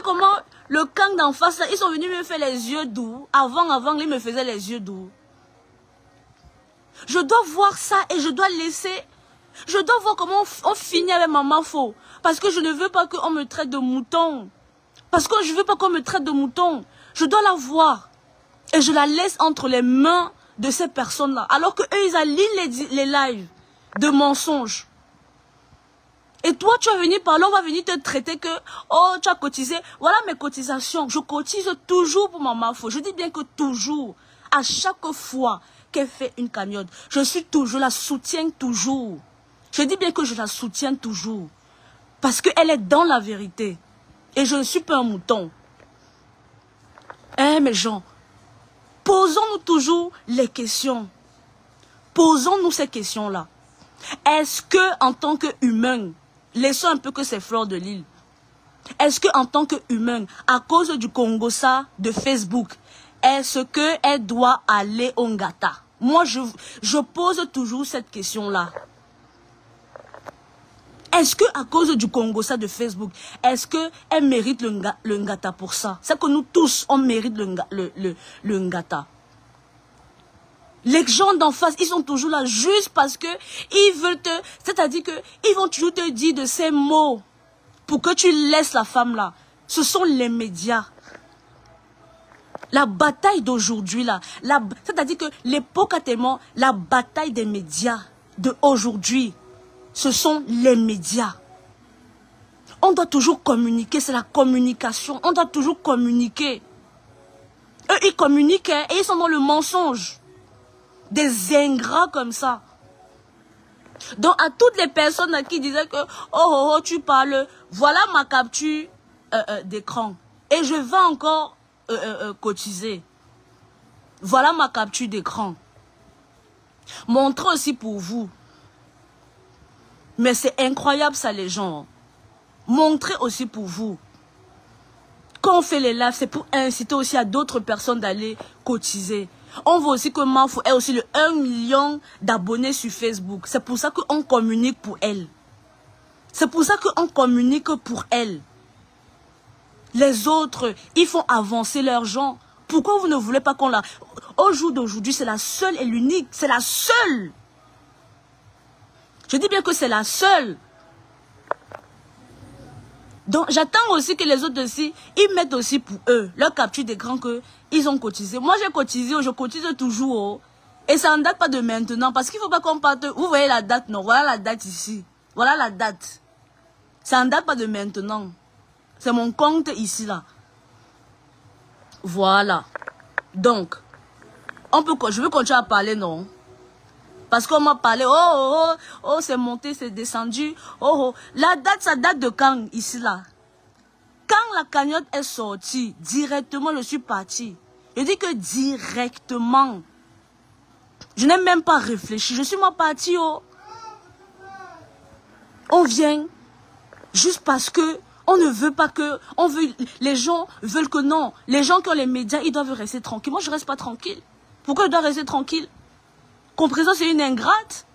comment le camp d'en face, là, ils sont venus me faire les yeux doux. Avant, ils me faisaient les yeux doux. Je dois voir ça et je dois laisser... Je dois voir comment on finit avec Maman Faux. Parce que je ne veux pas qu'on me traite de mouton. Parce que je ne veux pas qu'on me traite de mouton. Je dois la voir. Et je la laisse entre les mains de ces personnes-là. Alors qu'eux, ils alignent les lives de mensonges. Et toi, tu vas venir par là, on va venir te traiter que, oh, tu as cotisé. Voilà mes cotisations. Je cotise toujours pour Maman Faux. Je dis bien que toujours, à chaque fois qu'elle fait une cagnotte, je la soutiens toujours. Je dis bien que je la soutiens toujours. Parce qu'elle est dans la vérité. Et je ne suis pas un mouton. Eh, mes gens, posons-nous toujours les questions. Posons-nous ces questions-là. Est-ce que, en tant qu'humain, laissons un peu que ces fleurs de l'île, est-ce que en tant qu'humain, à cause du Congossa de Facebook, est-ce qu'elle doit aller au Ngata? Moi, je pose toujours cette question-là. Est-ce que à cause du Congossa de Facebook, est-ce qu'elle mérite le Ngata pour ça? C'est que nous tous, on mérite le Ngata. Les gens d'en face, ils sont toujours là juste parce que ils veulent te... C'est-à-dire qu'ils vont toujours te dire de ces mots pour que tu laisses la femme là. Ce sont les médias. La bataille d'aujourd'hui là, c'est-à-dire que l'époque a tellement... La bataille des médias d'aujourd'hui, ce sont les médias. On doit toujours communiquer, c'est la communication. On doit toujours communiquer. Eux, ils communiquent et ils sont dans le mensonge. Des ingrats comme ça. Donc à toutes les personnes qui disaient que oh tu parles, voilà ma capture d'écran et je vais encore cotiser. Voilà ma capture d'écran. Montrez aussi pour vous. Mais c'est incroyable ça les gens. Montrez aussi pour vous. Quand on fait les lives, c'est pour inciter aussi à d'autres personnes d'aller cotiser. On veut aussi que Mafou ait aussi le 1 million d'abonnés sur Facebook. C'est pour ça qu'on communique pour elle. C'est pour ça qu'on communique pour elle. Les autres, ils font avancer leurs gens. Pourquoi vous ne voulez pas qu'on la... Au jour d'aujourd'hui, c'est la seule et l'unique. C'est la seule. Je dis bien que c'est la seule. Donc, j'attends aussi que les autres aussi, ils mettent aussi pour eux leur capture d'écran qu'ils ont cotisé. Moi, j'ai cotisé, je cotise toujours. Oh. Et ça ne date pas de maintenant. Parce qu'il ne faut pas qu'on parte... Vous voyez la date, non? Voilà la date ici. Voilà la date. Ça ne date pas de maintenant. C'est mon compte ici, là. Voilà. Donc, je veux continuer à parler, non? Parce qu'on m'a parlé, oh, c'est monté, c'est descendu. Oh. La date, ça date de quand, ici, là? Quand la cagnotte est sortie, directement, je suis partie. Je dis que directement. Je n'ai même pas réfléchi. Je suis moi partie, oh. On vient juste parce que on ne veut pas que... les gens veulent que non. Les gens qui ont les médias, ils doivent rester tranquilles. Moi, je ne reste pas tranquille. Pourquoi je dois rester tranquille? Comprenez, c'est une ingrate.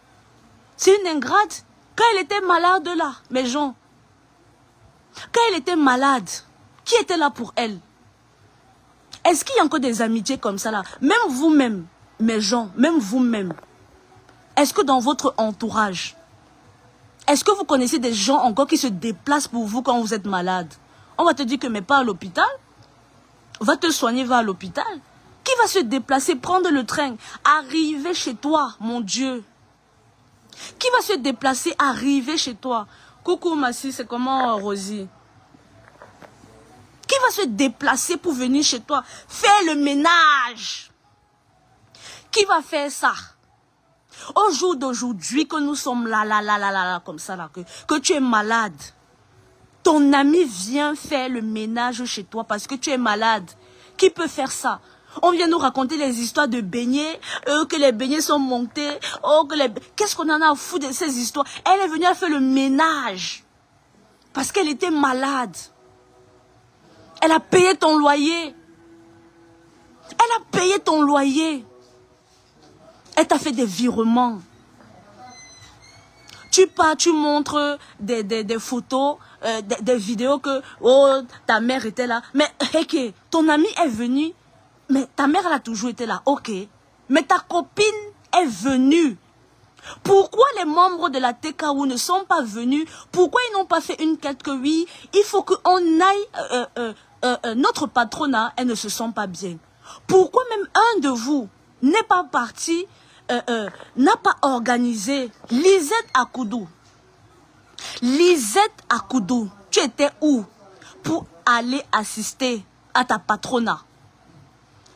C'est une ingrate. Quand elle était malade là, mes gens. Quand elle était malade, qui était là pour elle? Est-ce qu'il y a encore des amitiés comme ça là? Même vous-même, mes gens, même vous-même. Est-ce que dans votre entourage, est-ce que vous connaissez des gens encore qui se déplacent pour vous quand vous êtes malade? On va te dire que mais pas à l'hôpital. Va te soigner, va à l'hôpital. Qui va se déplacer, prendre le train, arriver chez toi, mon Dieu? Qui va se déplacer, arriver chez toi? Coucou, Massi, c'est comment, Rosie? Qui va se déplacer pour venir chez toi, faire le ménage? Qui va faire ça? Au jour d'aujourd'hui, que nous sommes là, comme ça, là, que tu es malade. Ton ami vient faire le ménage chez toi parce que tu es malade. Qui peut faire ça? On vient nous raconter les histoires de beignets, que les beignets sont montés. Qu'est-ce qu'on en a à foutre de ces histoires? Elle est venue faire le ménage parce qu'elle était malade. Elle a payé ton loyer. Elle a payé ton loyer. Elle t'a fait des virements. Tu pars, tu montres des photos des vidéos que, oh, ta mère était là. Mais, ok, ton ami est venu, mais ta mère, elle a toujours été là, ok. Mais ta copine est venue. Pourquoi les membres de la TKO ne sont pas venus? Pourquoi ils n'ont pas fait une quête que oui, il faut qu'on aille, notre patronat, elle ne se sent pas bien. Pourquoi même un de vous n'est pas parti, n'a pas organisé Lisette Akoudou? Lisette Akoudou, tu étais où pour aller assister à ta patronat?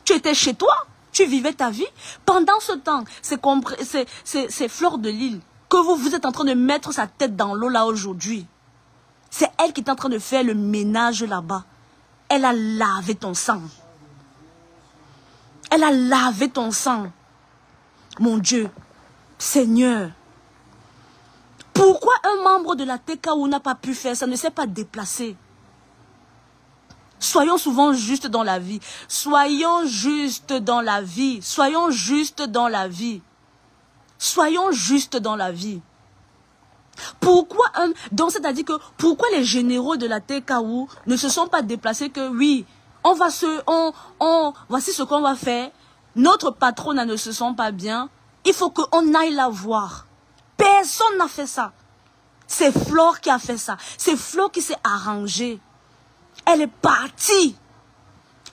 Tu étais chez toi? Tu vivais ta vie. Pendant ce temps, c'est Fleur de Lille que vous êtes en train de mettre sa tête dans l'eau là aujourd'hui. C'est elle qui est en train de faire le ménage là-bas. Elle a lavé ton sang. Elle a lavé ton sang. Mon Dieu, Seigneur. Pourquoi un membre de la TKO n'a pas pu faire ça, ne s'est pas déplacé? Soyons souvent justes dans la vie. Soyons justes dans la vie. Soyons justes dans la vie. Soyons justes dans la vie. Pourquoi donc c'est-à-dire que pourquoi les généraux de la TKO ne se sont pas déplacés que oui, voici ce qu'on va faire. Notre patron ne se sent pas bien. Il faut qu'on aille la voir. Personne n'a fait ça. C'est Flore qui a fait ça. C'est Flore qui s'est arrangée. Elle est partie.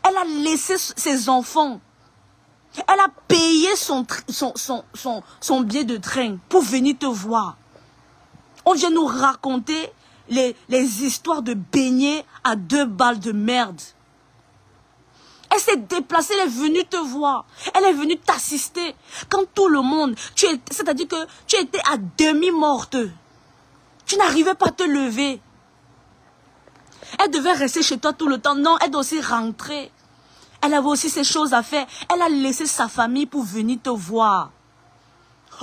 Elle a laissé ses enfants. Elle a payé son billet de train pour venir te voir. On vient nous raconter les histoires de beignets à 2 balles de merde. Elle s'est déplacée, elle est venue te voir. Elle est venue t'assister. Quand tout le monde, c'est-à-dire que tu étais à demi morte. Tu n'arrivais pas à te lever. Elle devait rester chez toi tout le temps. Non, elle doit aussi rentrer. Elle avait aussi ses choses à faire. Elle a laissé sa famille pour venir te voir.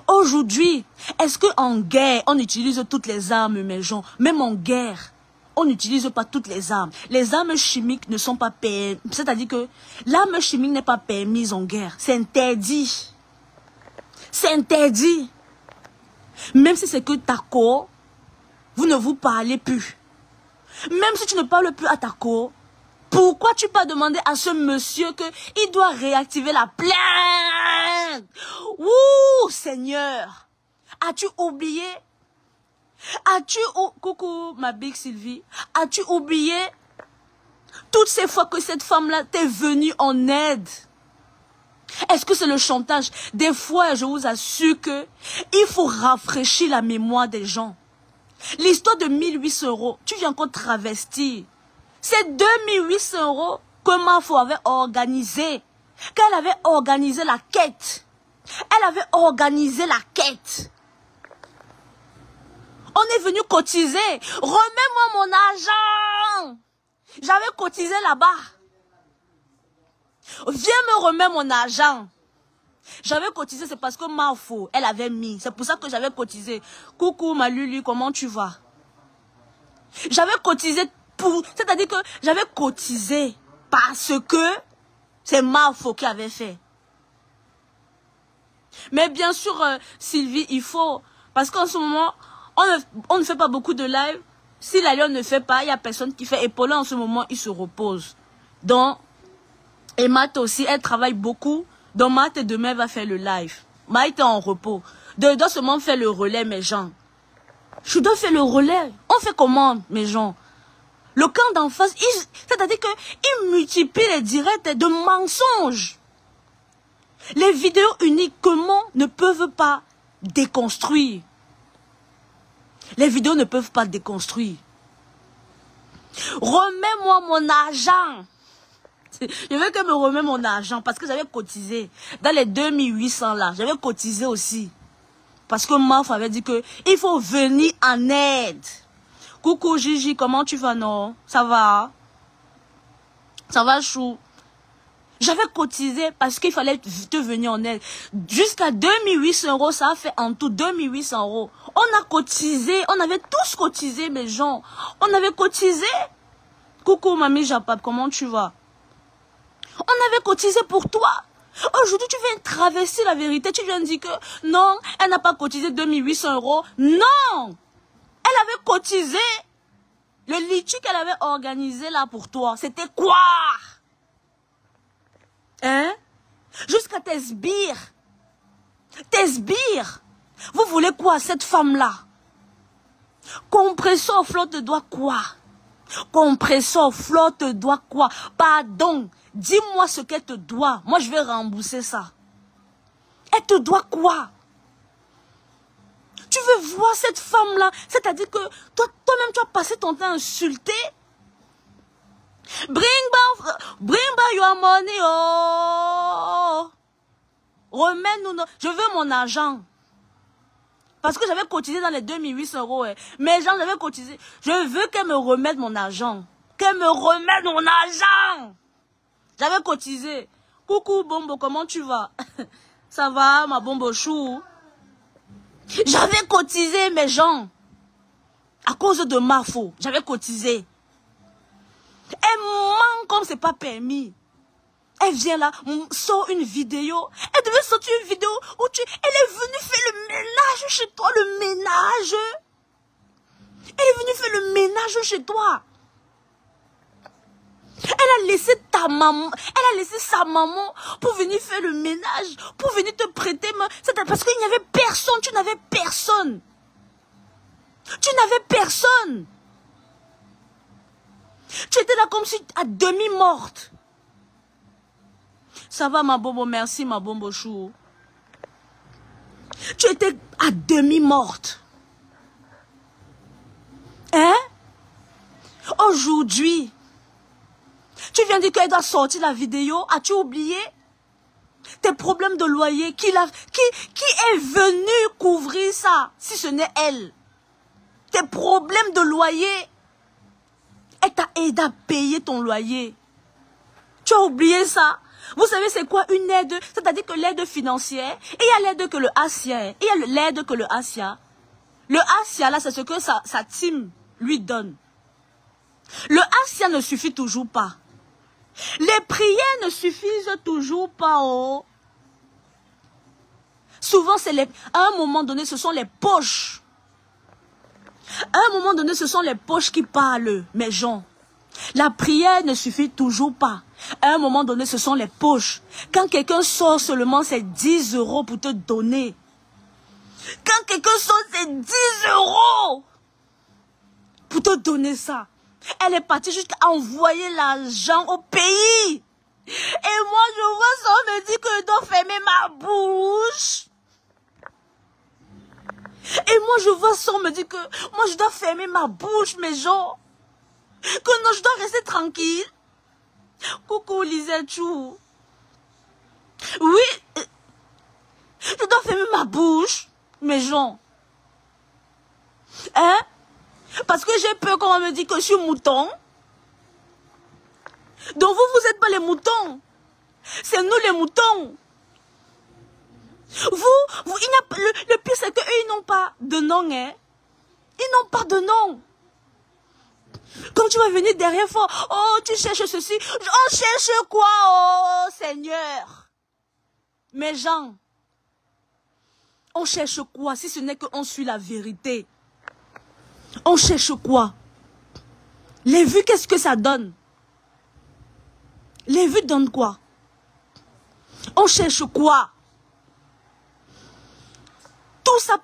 Aujourd'hui, est-ce qu'en guerre, on utilise toutes les armes, mes gens? Même en guerre, on n'utilise pas toutes les armes. Les armes chimiques ne sont pas permises. C'est-à-dire que l'arme chimique n'est pas permise en guerre. C'est interdit. C'est interdit. Même si c'est que ta co, vous ne vous parlez plus. Même si tu ne parles plus à ta co, pourquoi tu pas demandé à ce monsieur qu'il doit réactiver la plainte? Ouh, Seigneur! As-tu oublié? Coucou, ma big Sylvie. As-tu oublié toutes ces fois que cette femme-là t'est venue en aide? Est-ce que c'est le chantage? Des fois, je vous assure que il faut rafraîchir la mémoire des gens. L'histoire de 1800 €, tu viens encore travestir. C'est 2800 € que Mafo avait organisé. Qu'elle avait organisé la quête. Elle avait organisé la quête. On est venu cotiser. Remets-moi mon argent. J'avais cotisé là-bas. Viens me remettre mon argent. J'avais cotisé, c'est parce que Mafo, elle avait mis. C'est pour ça que j'avais cotisé. Coucou ma Lulu, comment tu vas? J'avais cotisé pour... C'est-à-dire que j'avais cotisé parce que c'est Mafo qui avait fait. Mais bien sûr, Sylvie, il faut... Parce qu'en ce moment, on ne fait pas beaucoup de live. Si la Lyon ne fait pas, il n'y a personne qui fait. Et Paulin, en ce moment, il se repose. Donc, et Matt aussi, elle travaille beaucoup. Donc, Matt, demain, va faire le live. Matt est en repos. Je dois seulement faire le relais, mes gens. Je dois faire le relais. On fait comment, mes gens? Le camp d'en face, c'est-à-dire qu'il multiplie les directs de mensonges. Les vidéos uniquement ne peuvent pas déconstruire. Les vidéos ne peuvent pas déconstruire. Remets-moi mon argent. Je veux que me remette mon argent parce que j'avais cotisé. Dans les 2800 là, j'avais cotisé aussi. Parce que Maf avait dit que il faut venir en aide. Coucou Gigi, comment tu vas, non? Ça va? Ça va, chou? J'avais cotisé parce qu'il fallait te venir en aide. Jusqu'à 2800 €, ça a fait en tout 2800 €. On a cotisé, on avait tous cotisé, mes gens. On avait cotisé. Coucou, mamie Japap, comment tu vas? On avait cotisé pour toi. Aujourd'hui, tu viens travestir la vérité. Tu viens dire que non, elle n'a pas cotisé 2800 €. Non! Elle avait cotisé. Le litu qu'elle avait organisé là pour toi, c'était quoi? Hein? Jusqu'à tes sbires. Tes sbires. Vous voulez quoi, cette femme-là? Compresseur Flo te doit quoi? Compresseur Flo te doit quoi? Pardon. Dis-moi ce qu'elle te doit. Moi, je vais rembourser ça. Elle te doit quoi? Tu veux voir cette femme-là? C'est-à-dire que toi-même, tu as passé ton temps à insulter. Bring back your money, oh. Remets-nous. Je veux mon argent. Parce que j'avais cotisé dans les 2800 €. Eh. Mes gens, j'avais cotisé. Je veux qu'elle me remette mon argent. Qu'elle me remette mon argent. J'avais cotisé. Coucou, Bombo, comment tu vas? Ça va, ma Bombo chou? J'avais cotisé, mes gens. À cause de ma faute. J'avais cotisé. Elle ment comme c'est pas permis. Elle vient là, sort une vidéo. Elle devait sortir une vidéo où elle est venue faire le ménage chez toi, le ménage. Elle est venue faire le ménage chez toi. Elle a laissé ta maman, elle a laissé sa maman pour venir faire le ménage, pour venir te prêter main. C'est parce qu'il n'y avait personne, tu n'avais personne. Tu n'avais personne. Tu étais là comme si à demi morte. Ça va ma bombo, merci ma bombo chou. Tu étais à demi morte. Hein? Aujourd'hui, tu viens dire qu'elle doit sortir la vidéo. As-tu oublié? Tes problèmes de loyer, qui est venu couvrir ça, si ce n'est elle? Tes problèmes de loyer, elle t'a aidé à payer ton loyer. Tu as oublié ça? Vous savez c'est quoi une aide? C'est-à-dire que l'aide financière, et il y a l'aide que le ASIA, et il y a l'aide que le ASIA. Le ASIA, là, c'est ce que sa team lui donne. Le ASIA ne suffit toujours pas. Les prières ne suffisent toujours pas. Oh. Souvent, à un moment donné, ce sont les poches. À un moment donné, ce sont les poches qui parlent, mes gens. La prière ne suffit toujours pas. À un moment donné, ce sont les poches. Quand quelqu'un sort seulement ses 10 € pour te donner. Quand quelqu'un sort ses 10 € pour te donner ça. Elle est partie jusqu'à envoyer l'argent au pays. Et moi, je vois ça, on me dit que je dois fermer ma bouche. Et moi, je vois ça, on me dit que moi, je dois fermer ma bouche, mes gens. Que non, je dois rester tranquille. Coucou, Lisette Chou. Oui, je dois fermer ma bouche, mes gens. Hein? Parce que j'ai peur qu'on me dise que je suis mouton. Donc vous n'êtes pas les moutons. C'est nous les moutons. Le pire c'est qu'eux, ils n'ont pas de nom. Hein? Ils n'ont pas de nom. Comme tu vas venir derrière fort, oh, tu cherches ceci. On cherche quoi, oh Seigneur? Mes gens, on cherche quoi si ce n'est qu'on suit la vérité? On cherche quoi? Les vues, qu'est-ce que ça donne? Les vues donnent quoi? On cherche quoi? Tout ça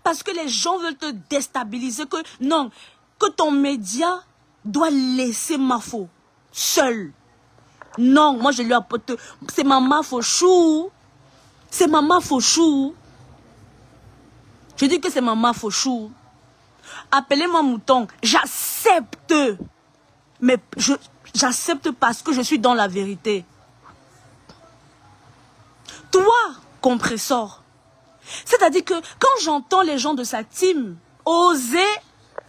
parce que les gens veulent te déstabiliser. Que non, que ton média doit laisser Mafo seul. Non, moi je lui apporte. C'est Maman Fauchou. C'est Maman Fauchou. Je dis que c'est Maman Fauchou. Appelez-moi mouton. J'accepte. Mais j'accepte parce que je suis dans la vérité. Toi, compresseur. C'est-à-dire que quand j'entends les gens de sa team oser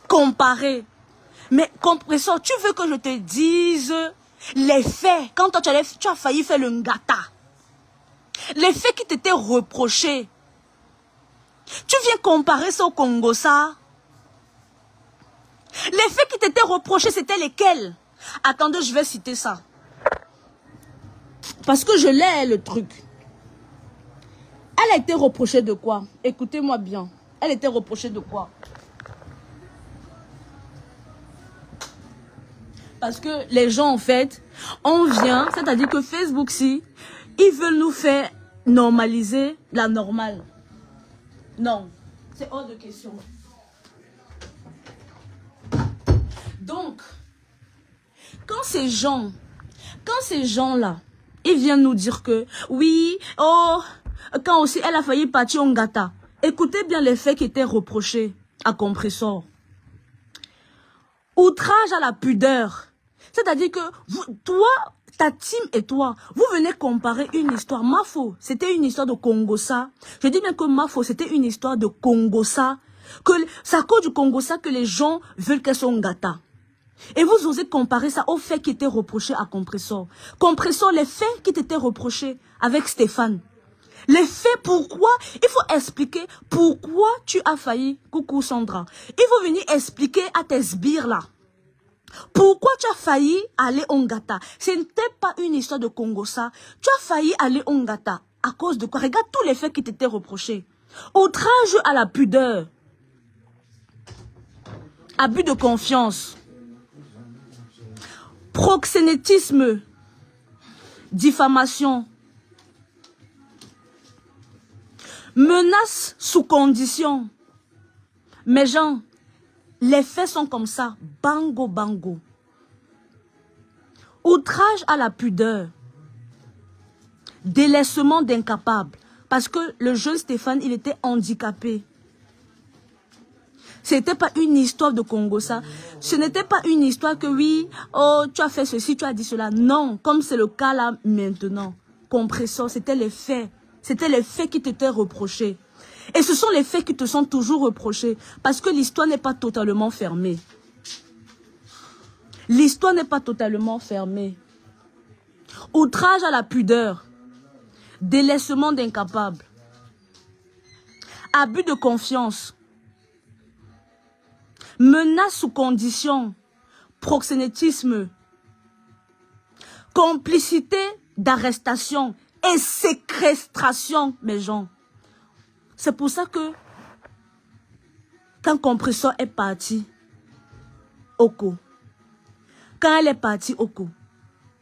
comparer. Mais compresseur, tu veux que je te dise les faits. Quand toi tu as failli faire le ngata. Les faits qui t'étaient reprochés. Tu viens comparer ça au Congo, ça. Les faits qui t'étaient reprochés, c'était lesquels? Attendez, je vais citer ça. Parce que je l'ai, le truc. Elle a été reprochée de quoi? Écoutez-moi bien. Elle était reprochée de quoi? Parce que les gens, en fait, on vient, c'est-à-dire que Facebook, si, ils veulent nous faire normaliser la normale. Non, c'est hors de question. Donc, quand ces gens-là, ils viennent nous dire que, oui, oh, quand aussi elle a failli partir en gâta, écoutez bien les faits qui étaient reprochés à Compressor. Outrage à la pudeur. C'est-à-dire que toi, ta team et toi, vous venez comparer une histoire. Mafo, c'était une histoire de Congossa. Je dis bien que Mafo, c'était une histoire de Congossa. C'est à cause du Congossa que les gens veulent qu'elle soit gâta. Et vous osez comparer ça aux faits qui étaient reprochés à Compressor. Compressor, les faits qui t'étaient reprochés avec Stéphane. Les faits, pourquoi? Il faut expliquer pourquoi tu as failli. Coucou Sandra. Il faut venir expliquer à tes sbires là. Pourquoi tu as failli aller au Ngata? Ce n'était pas une histoire de Congossa. Tu as failli aller au Ngata. À cause de quoi? Regarde tous les faits qui t'étaient reprochés. Outrage à la pudeur. Abus de confiance. Proxénétisme. Diffamation. Menace sous condition. Mes gens, les faits sont comme ça. Bango, bango. Outrage à la pudeur. Délaissement d'incapable. Parce que le jeune Stéphane, il était handicapé. Ce n'était pas une histoire de Congossa. Ce n'était pas une histoire que oui, oh, tu as fait ceci, tu as dit cela. Non, comme c'est le cas là maintenant. Compressor, c'était les faits. C'était les faits qui t'étaient reprochés. Et ce sont les faits qui te sont toujours reprochés. Parce que l'histoire n'est pas totalement fermée. L'histoire n'est pas totalement fermée. Outrage à la pudeur. Délaissement d'incapable. Abus de confiance. Menace sous condition. Proxénétisme. Complicité d'arrestation. Et séquestration, mes gens. C'est pour ça que, quand Compressor est parti, Oko, quand elle est partie, Oko,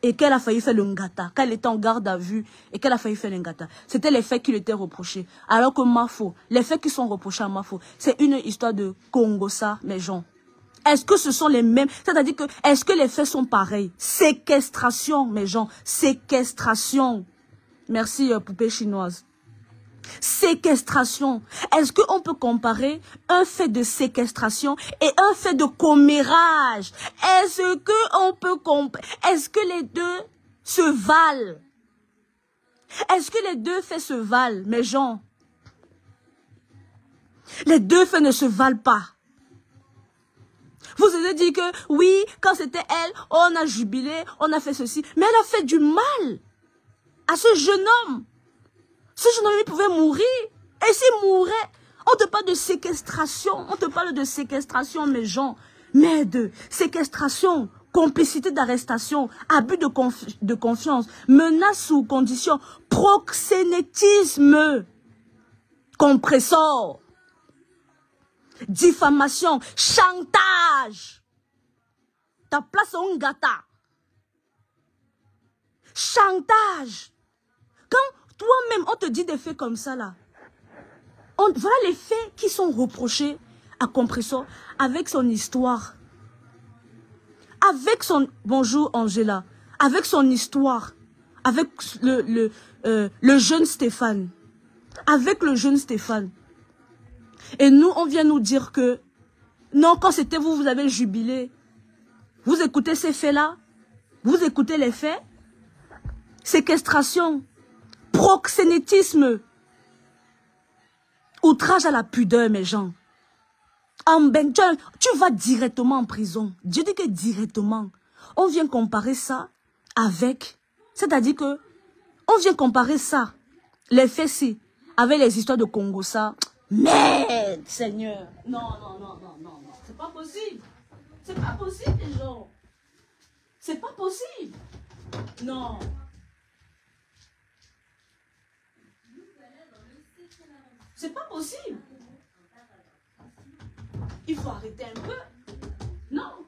et qu'elle a failli faire le ngata, quand elle était en garde à vue, et qu'elle a failli faire le ngata, c'était les faits qui lui étaient reprochés. Alors que Mafo, les faits qui sont reprochés à Mafo, c'est une histoire de Congossa, mes gens. Est-ce que ce sont les mêmes? C'est-à-dire que, est-ce que les faits sont pareils? Séquestration, mes gens, séquestration. Merci, poupée chinoise. Séquestration. Est-ce qu'on peut comparer un fait de séquestration et un fait de commérage? Est-ce qu'on peut comparer? Est-ce que les deux se valent? Est-ce que les deux faits se valent, mes gens? Les deux faits ne se valent pas. Vous avez dit que oui, quand c'était elle, on a jubilé, on a fait ceci. Mais elle a fait du mal à ce jeune homme. Ce jeune homme, il pouvait mourir. Et s'il mourait, on te parle de séquestration. On te parle de séquestration, mes gens. Mais de séquestration, complicité d'arrestation, abus de confiance, menace sous condition, proxénétisme, Compressor, diffamation, chantage. Ta place en gâta. Chantage. Quand toi-même, on te dit des faits comme ça, là. Voilà les faits qui sont reprochés à Compressor avec son histoire. Avec son... Bonjour, Angela. Avec son histoire. Avec le jeune Stéphane. Avec le jeune Stéphane. Et nous, on vient nous dire que... Non, quand c'était vous, vous avez jubilé. Vous écoutez ces faits-là? Vous écoutez les faits? Séquestration. Proxénétisme. Outrage à la pudeur, mes gens. Tu vas directement en prison. Dieu dit que directement. On vient comparer ça avec... C'est-à-dire que... On vient comparer ça. Les faits-ci. Avec les histoires de Congossa. Merde, Seigneur. Non, non, non, non, non, non. C'est pas possible. C'est pas possible, les gens. C'est pas possible. Non. C'est pas possible. Il faut arrêter un peu. Non.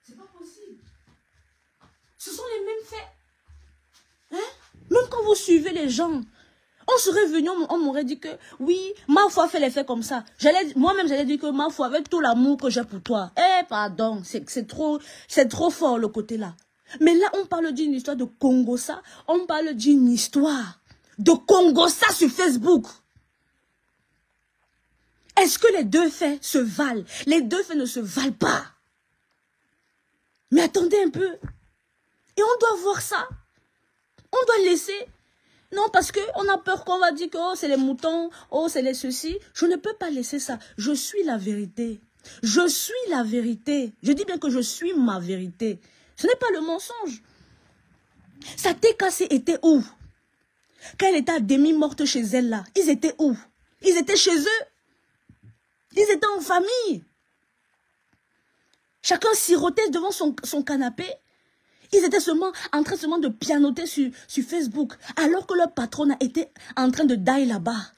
C'est pas possible. Ce sont les mêmes faits. Hein? Même quand vous suivez les gens, on serait venu, on m'aurait dit que oui, ma foi fait les faits comme ça. Moi-même, j'allais dire que ma foi, avec tout l'amour que j'ai pour toi. Eh, pardon, c'est trop fort le côté là. Mais là, on parle d'une histoire de Congossa. On parle d'une histoire de Congossa sur Facebook. Est-ce que les deux faits se valent? Les deux faits ne se valent pas. Mais attendez un peu. Et on doit voir ça. On doit laisser. Non, parce qu'on a peur qu'on va dire que oh, c'est les moutons, oh, c'est les ceci. Je ne peux pas laisser ça. Je suis la vérité. Je suis la vérité. Je dis bien que je suis ma vérité. Ce n'est pas le mensonge. Sa TKC était où? Quand elle était à demi morte chez elle là, ils étaient où? Ils étaient chez eux. Ils étaient en famille. Chacun sirotait devant son canapé. Ils étaient seulement en train de pianoter sur Facebook, alors que leur patronne était en train de die là-bas.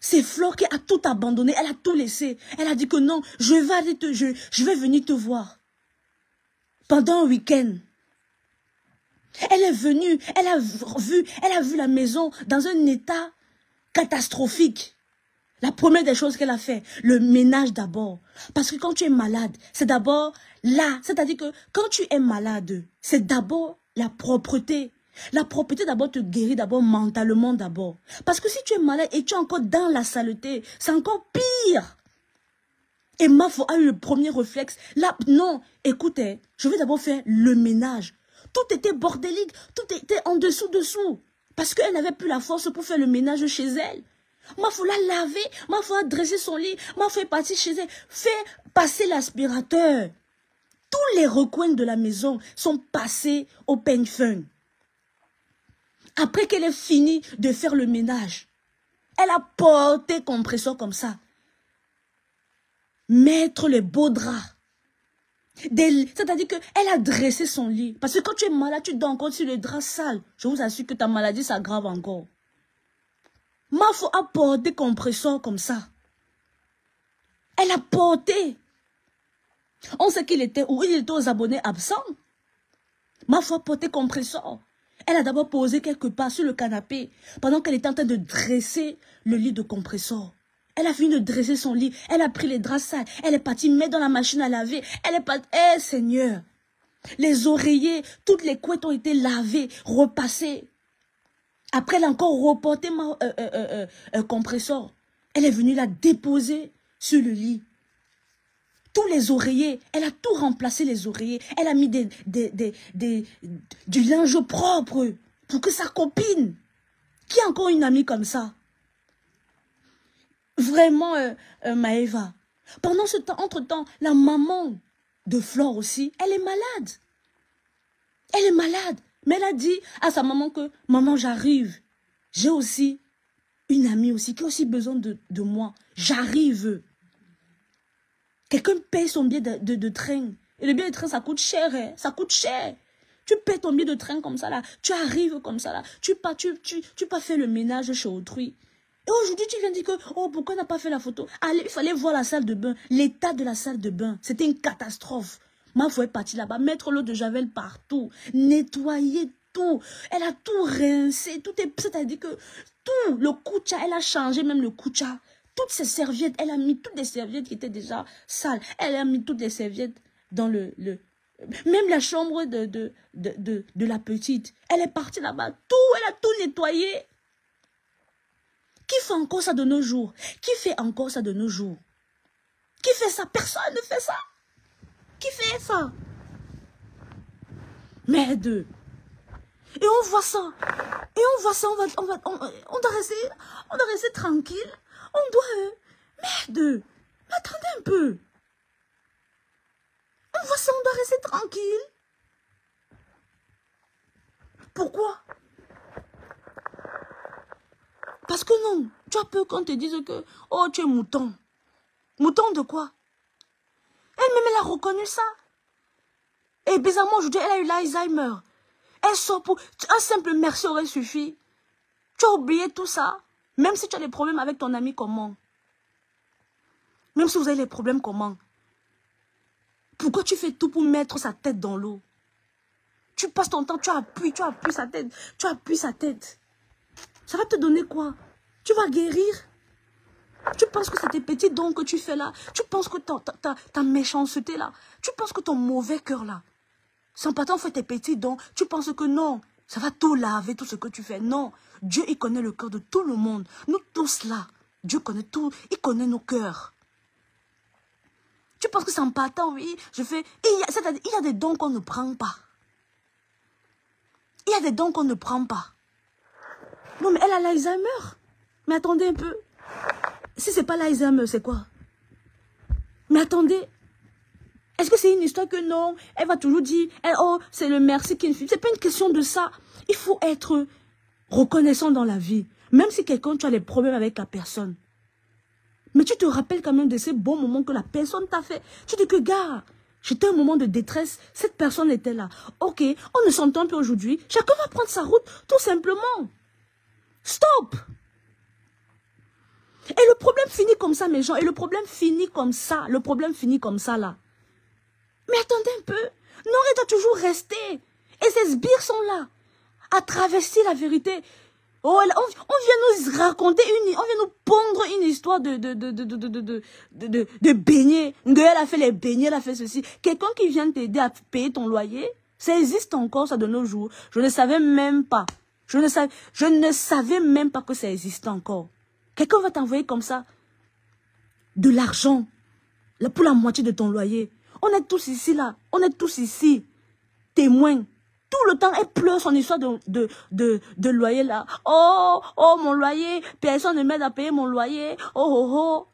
C'est Flore qui a tout abandonné, elle a tout laissé. Elle a dit que non, je vais venir te voir. Pendant un week-end. Elle est venue, elle a vu la maison dans un état catastrophique. La première des choses qu'elle a fait, le ménage d'abord. Parce que quand tu es malade, c'est d'abord là. C'est-à-dire que quand tu es malade, c'est d'abord la propreté. La propreté d'abord te guérit d'abord mentalement d'abord. Parce que si tu es malade et tu es encore dans la saleté, c'est encore pire. Et Mafo a eu le premier réflexe. Là, non, écoutez, je vais d'abord faire le ménage. Tout était bordélique, tout était en dessous. Parce qu'elle n'avait plus la force pour faire le ménage chez elle. Mafo l'a lavé, Mafo a dressé son lit, Mafo est parti chez elle, fait passer l'aspirateur. Tous les recoins de la maison sont passés au peigne fin. Après qu'elle ait fini de faire le ménage, elle a porté compresseur comme ça. Mettre les beaux draps. C'est-à-dire qu'elle a dressé son lit. Parce que quand tu es malade, tu dors encore sur les draps sales. Je vous assure que ta maladie s'aggrave encore. Mafo a porté compresseur comme ça. Elle a porté. On sait qu'il était où? Il était aux abonnés absents. Mafo a porté compresseur. Elle a d'abord posé quelque part sur le canapé pendant qu'elle était en train de dresser le lit de compresseur. Elle a fini de dresser son lit. Elle a pris les draps sales. Elle est partie mettre dans la machine à laver. Elle est partie. Eh Seigneur! Les oreillers, toutes les couettes ont été lavées, repassées. Après, elle a encore reporté un compresseur. Elle est venue la déposer sur le lit. Tous les oreillers, elle a tout remplacé les oreillers. Elle a mis du linge propre pour que sa copine, qui a encore une amie comme ça, vraiment Maëva. Pendant ce temps, entre-temps, la maman de Flore aussi, elle est malade. Elle est malade. Mais elle a dit à sa maman que, maman, j'arrive. J'ai aussi une amie aussi qui a aussi besoin de moi. J'arrive. Quelqu'un paye son billet de train. Et le billet de train, ça coûte cher. Hein? Ça coûte cher. Tu payes ton billet de train comme ça là. Tu arrives comme ça là. Tu pas fait le ménage chez autrui. Et aujourd'hui, tu viens dire que, oh, pourquoi on n'a pas fait la photo? Allez, il fallait voir la salle de bain. L'état de la salle de bain, c'était une catastrophe. Mafo est partie là-bas, mettre l'eau de Javel partout, nettoyer tout. Elle a tout rincé, tout est... C'est-à-dire que tout, le koucha, elle a changé même le koucha. Toutes ces serviettes, elle a mis toutes les serviettes qui étaient déjà sales. Elle a mis toutes les serviettes dans même la chambre de la petite. Elle est partie là-bas, elle a tout nettoyé. Qui fait encore ça de nos jours? Qui fait encore ça de nos jours? Qui fait ça? Personne ne fait ça. Qui fait ça? Merde. Et on voit ça. Et on voit ça, on doit rester tranquille. On doit... Merde. Mais attendez un peu. On voit ça, on doit rester tranquille. Pourquoi? Parce que non, tu as peur qu'on te dise que, oh, tu es mouton. Mouton de quoi? Elle-même, elle a reconnu ça. Et bizarrement, aujourd'hui, elle a eu l'Alzheimer. Elle sort pour... Un simple merci aurait suffi. Tu as oublié tout ça. Même si tu as des problèmes avec ton ami, comment? Même si vous avez des problèmes, comment? Pourquoi tu fais tout pour mettre sa tête dans l'eau? Tu passes ton temps, tu appuies sa tête, tu appuies sa tête. Ça va te donner quoi? Tu vas guérir? Tu penses que c'est tes petits dons que tu fais là? Tu penses que ta méchanceté là? Tu penses que ton mauvais cœur là? Sans pas t'en faire tes petits dons, tu penses que non, ça va tout laver, tout ce que tu fais. Non, Dieu, il connaît le cœur de tout le monde. Nous tous là, Dieu connaît tout, il connaît nos cœurs. Tu penses que c'est en partant, oui, je fais... C'est-à-dire, il y a des dons qu'on ne prend pas. Il y a des dons qu'on ne prend pas. Non, mais elle a l'Alzheimer. Mais attendez un peu. Si c'est pas l'Alzheimer, c'est quoi? Mais attendez. Est-ce que c'est une histoire que non? Elle va toujours dire, oh, c'est le merci qui ne fait. C'est pas une question de ça. Il faut être reconnaissant dans la vie. Même si quelqu'un, tu as des problèmes avec la personne. Mais tu te rappelles quand même de ces bons moments que la personne t'a fait. Tu dis que, gars, j'étais un moment de détresse. Cette personne était là. Ok, on ne s'entend plus aujourd'hui. Chacun va prendre sa route, tout simplement. Stop! Et le problème finit comme ça, mes gens. Et le problème finit comme ça. Le problème finit comme ça, là. Mais attendez un peu. Noré doit toujours rester. Et ces sbires sont là. À travestir la vérité. Oh, on vient nous raconter on vient nous pondre une histoire de beignets. Elle a fait les beignets, elle a fait ceci. Quelqu'un qui vient t'aider à payer ton loyer, ça existe encore, ça, de nos jours. Je ne savais même pas. Je ne savais même pas que ça existait encore. Quelqu'un va t'envoyer comme ça de l'argent pour la moitié de ton loyer. On est tous ici, là. On est tous ici. Témoins. Tout le temps, elle pleure son histoire de loyer, là. Oh, mon loyer. Personne ne m'aide à payer mon loyer. Oh.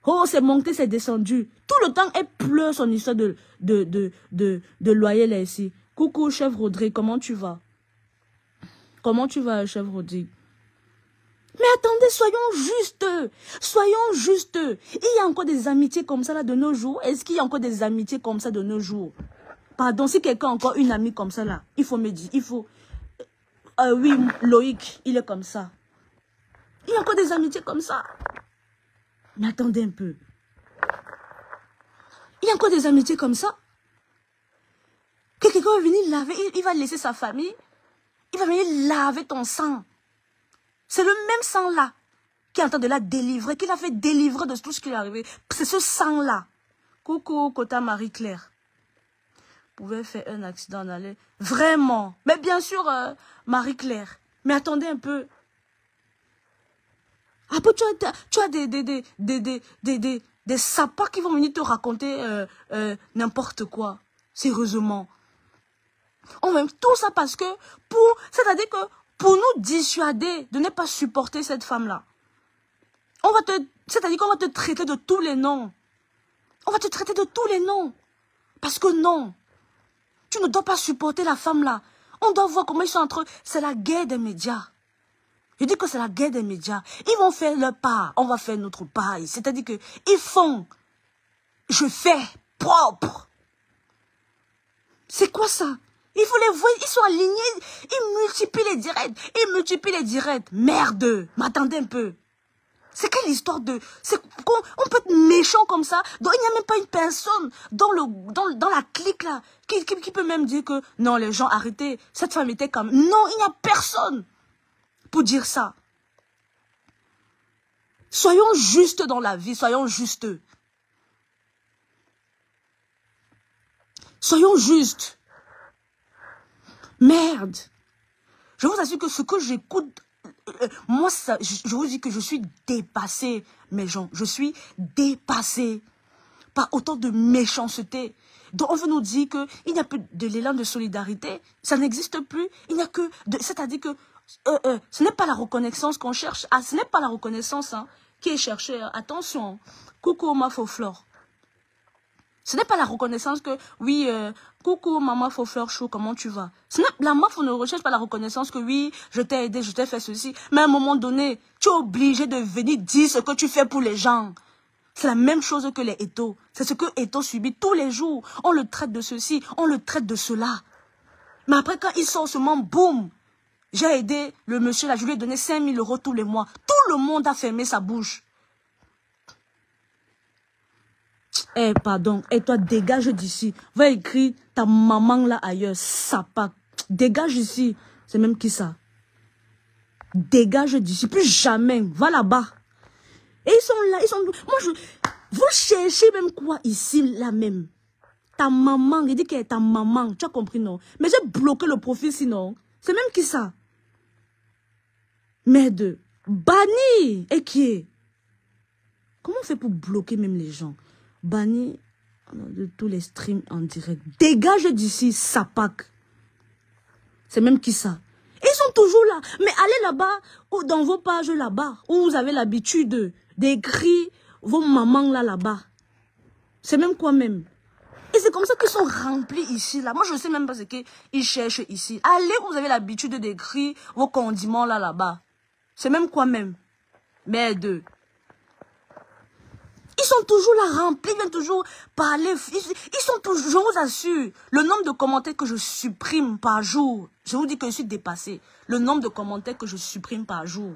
Oh, c'est monté, c'est descendu. Tout le temps, elle pleure son histoire de loyer, là, ici. Coucou, chef Rodrigue, comment tu vas? Comment tu vas, chef Rodrigue? Mais attendez, soyons justes. Soyons justes. Il y a encore des amitiés comme ça là de nos jours. Est-ce qu'il y a encore des amitiés comme ça de nos jours? Pardon, si quelqu'un a encore une amie comme ça là, il faut me dire, il faut... oui, Loïc, il est comme ça. Il y a encore des amitiés comme ça. Mais attendez un peu. Il y a encore des amitiés comme ça. Que quelqu'un va venir laver, il va laisser sa famille. Il va venir laver ton sang. C'est le même sang-là qui est en train de la délivrer, qui l'a fait délivrer de tout ce qui est arrivé. C'est ce sang-là. Coucou, Kota Marie-Claire. Vous pouvez faire un accident en aller. Vraiment. Mais bien sûr, Marie-Claire. Mais attendez un peu. Après, tu as des sapins qui vont venir te raconter n'importe quoi. Sérieusement. On va tout ça parce que, c'est-à-dire que, pour nous dissuader de ne pas supporter cette femme-là, c'est-à-dire qu'on va te traiter de tous les noms. On va te traiter de tous les noms. Parce que non, tu ne dois pas supporter la femme-là. On doit voir comment ils sont entre eux. C'est la guerre des médias. Je dis que c'est la guerre des médias. Ils vont faire leur part, on va faire notre part. C'est-à-dire que ils font, je fais propre. C'est quoi ça? Il faut les voir, ils sont alignés, ils multiplient les directs, Merde, m'attendez un peu. C'est quelle histoire de... On peut être méchant comme ça. Donc il n'y a même pas une personne dans la clique là qui peut même dire que non, les gens, arrêtez, cette femme était comme... Non, il n'y a personne pour dire ça. Soyons justes dans la vie, soyons justes. Soyons justes. Merde. Je vous assure que ce que j'écoute, moi, je vous dis que je suis dépassée, mes gens. Je suis dépassée par autant de méchanceté. Donc, on veut nous dire qu'il n'y a plus de l'élan de solidarité. Ça n'existe plus. Il n'y a que... C'est-à-dire que ce n'est pas la reconnaissance qu'on cherche. Ah, ce n'est pas la reconnaissance qui est cherchée. Attention. Coucou, ma faux flore. Ce n'est pas la reconnaissance que, oui, coucou maman Faufleur Chou, comment tu vas? La meuf ne recherche pas la reconnaissance que, oui, je t'ai aidé, je t'ai fait ceci. Mais à un moment donné, tu es obligé de venir dire ce que tu fais pour les gens. C'est la même chose que les Eto. C'est ce que Eto subit tous les jours. On le traite de ceci, on le traite de cela. Mais après, quand il sort seulement, boum, j'ai aidé le monsieur là, je lui ai donné 5 000 € tous les mois. Tout le monde a fermé sa bouche. Eh, pardon. Et toi, dégage d'ici. Va écrire ta maman là ailleurs. Sapac. Dégage ici. C'est même qui ça? Dégage d'ici. Plus jamais. Va là-bas. Et ils sont là. Ils sont... Moi, vous cherchez même quoi ici, là même? Ta maman. Il dit qu'elle est ta maman. Tu as compris, non? Mais j'ai bloqué le profil sinon. C'est même qui ça? Merde. Banni. Et qui est? Comment on fait pour bloquer même les gens? Banni de tous les streams en direct. Dégage d'ici, sapac. C'est même qui ça? Ils sont toujours là. Mais allez là-bas, ou dans vos pages là-bas, où vous avez l'habitude d'écrire vos mamans là-bas. C'est même quoi même? Et c'est comme ça qu'ils sont remplis ici, là. Moi, je ne sais même pas ce qu'ils cherchent ici. Allez où vous avez l'habitude d'écrire vos condiments là-bas. C'est même quoi même? Merde. Ils sont toujours là remplis, ils viennent toujours parler. Ils sont toujours, je vous assure, le nombre de commentaires que je supprime par jour, je vous dis que je suis dépassée. Le nombre de commentaires que je supprime par jour,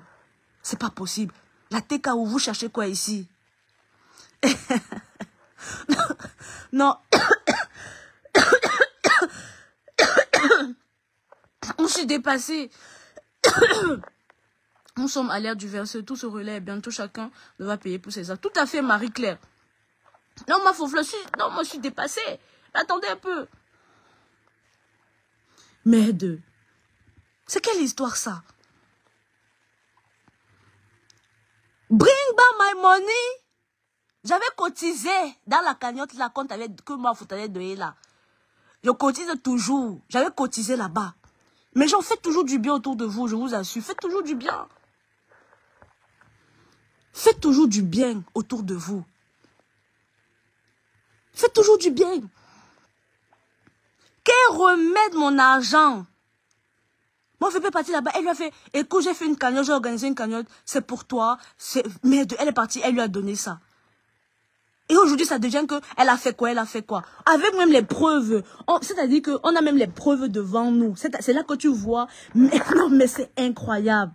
c'est pas possible. La TKO, vous cherchez quoi ici? Non. On s'est dépassé. Nous sommes à l'ère du verset, tout se relaie, bientôt chacun devra payer pour ses actes. Tout à fait, Marie-Claire. Non, ma fauve, non, moi je suis dépassée. Attendez un peu. Merde. C'est quelle histoire ça? Bring back my money. J'avais cotisé dans la cagnotte là, que moi vous t'avez donné là. Je cotise toujours. J'avais cotisé là-bas. Mais j'en fais toujours du bien autour de vous, je vous assure. Faites toujours du bien. Faites toujours du bien autour de vous. Faites toujours du bien. Qu'elle remette mon argent. Moi, je fais partie là-bas. Elle lui a fait, écoute, j'ai fait une cagnotte, j'ai organisé une cagnotte. C'est pour toi. Merde, elle est partie, elle lui a donné ça. Et aujourd'hui, ça devient que elle a fait quoi, elle a fait quoi. Avec même les preuves. C'est-à-dire qu'on a même les preuves devant nous. C'est là que tu vois. Mais, non, mais c'est incroyable.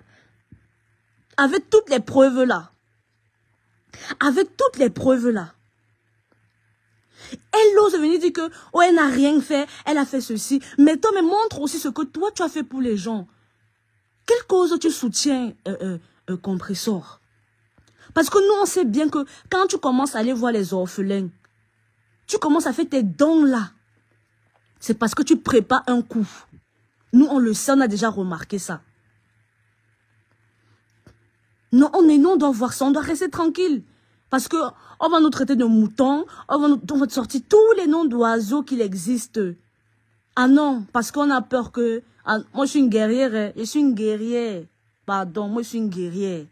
Avec toutes les preuves là. Avec toutes les preuves là. Elle ose venir dire que, oh, elle n'a rien fait, elle a fait ceci. Mais toi, mais montre aussi ce que toi, tu as fait pour les gens. Quelle cause tu soutiens, Compressor? Parce que nous, on sait bien que quand tu commences à aller voir les orphelins, tu commences à faire tes dons là. C'est parce que tu prépares un coup. Nous, on le sait, on a déjà remarqué ça. Non, on doit voir ça, on doit rester tranquille. Parce que on va nous traiter de moutons, on va sortir tous les noms d'oiseaux qu'il existe. Ah non, parce qu'on a peur que... Ah, moi, je suis une guerrière, je suis une guerrière. Pardon, moi, je suis une guerrière.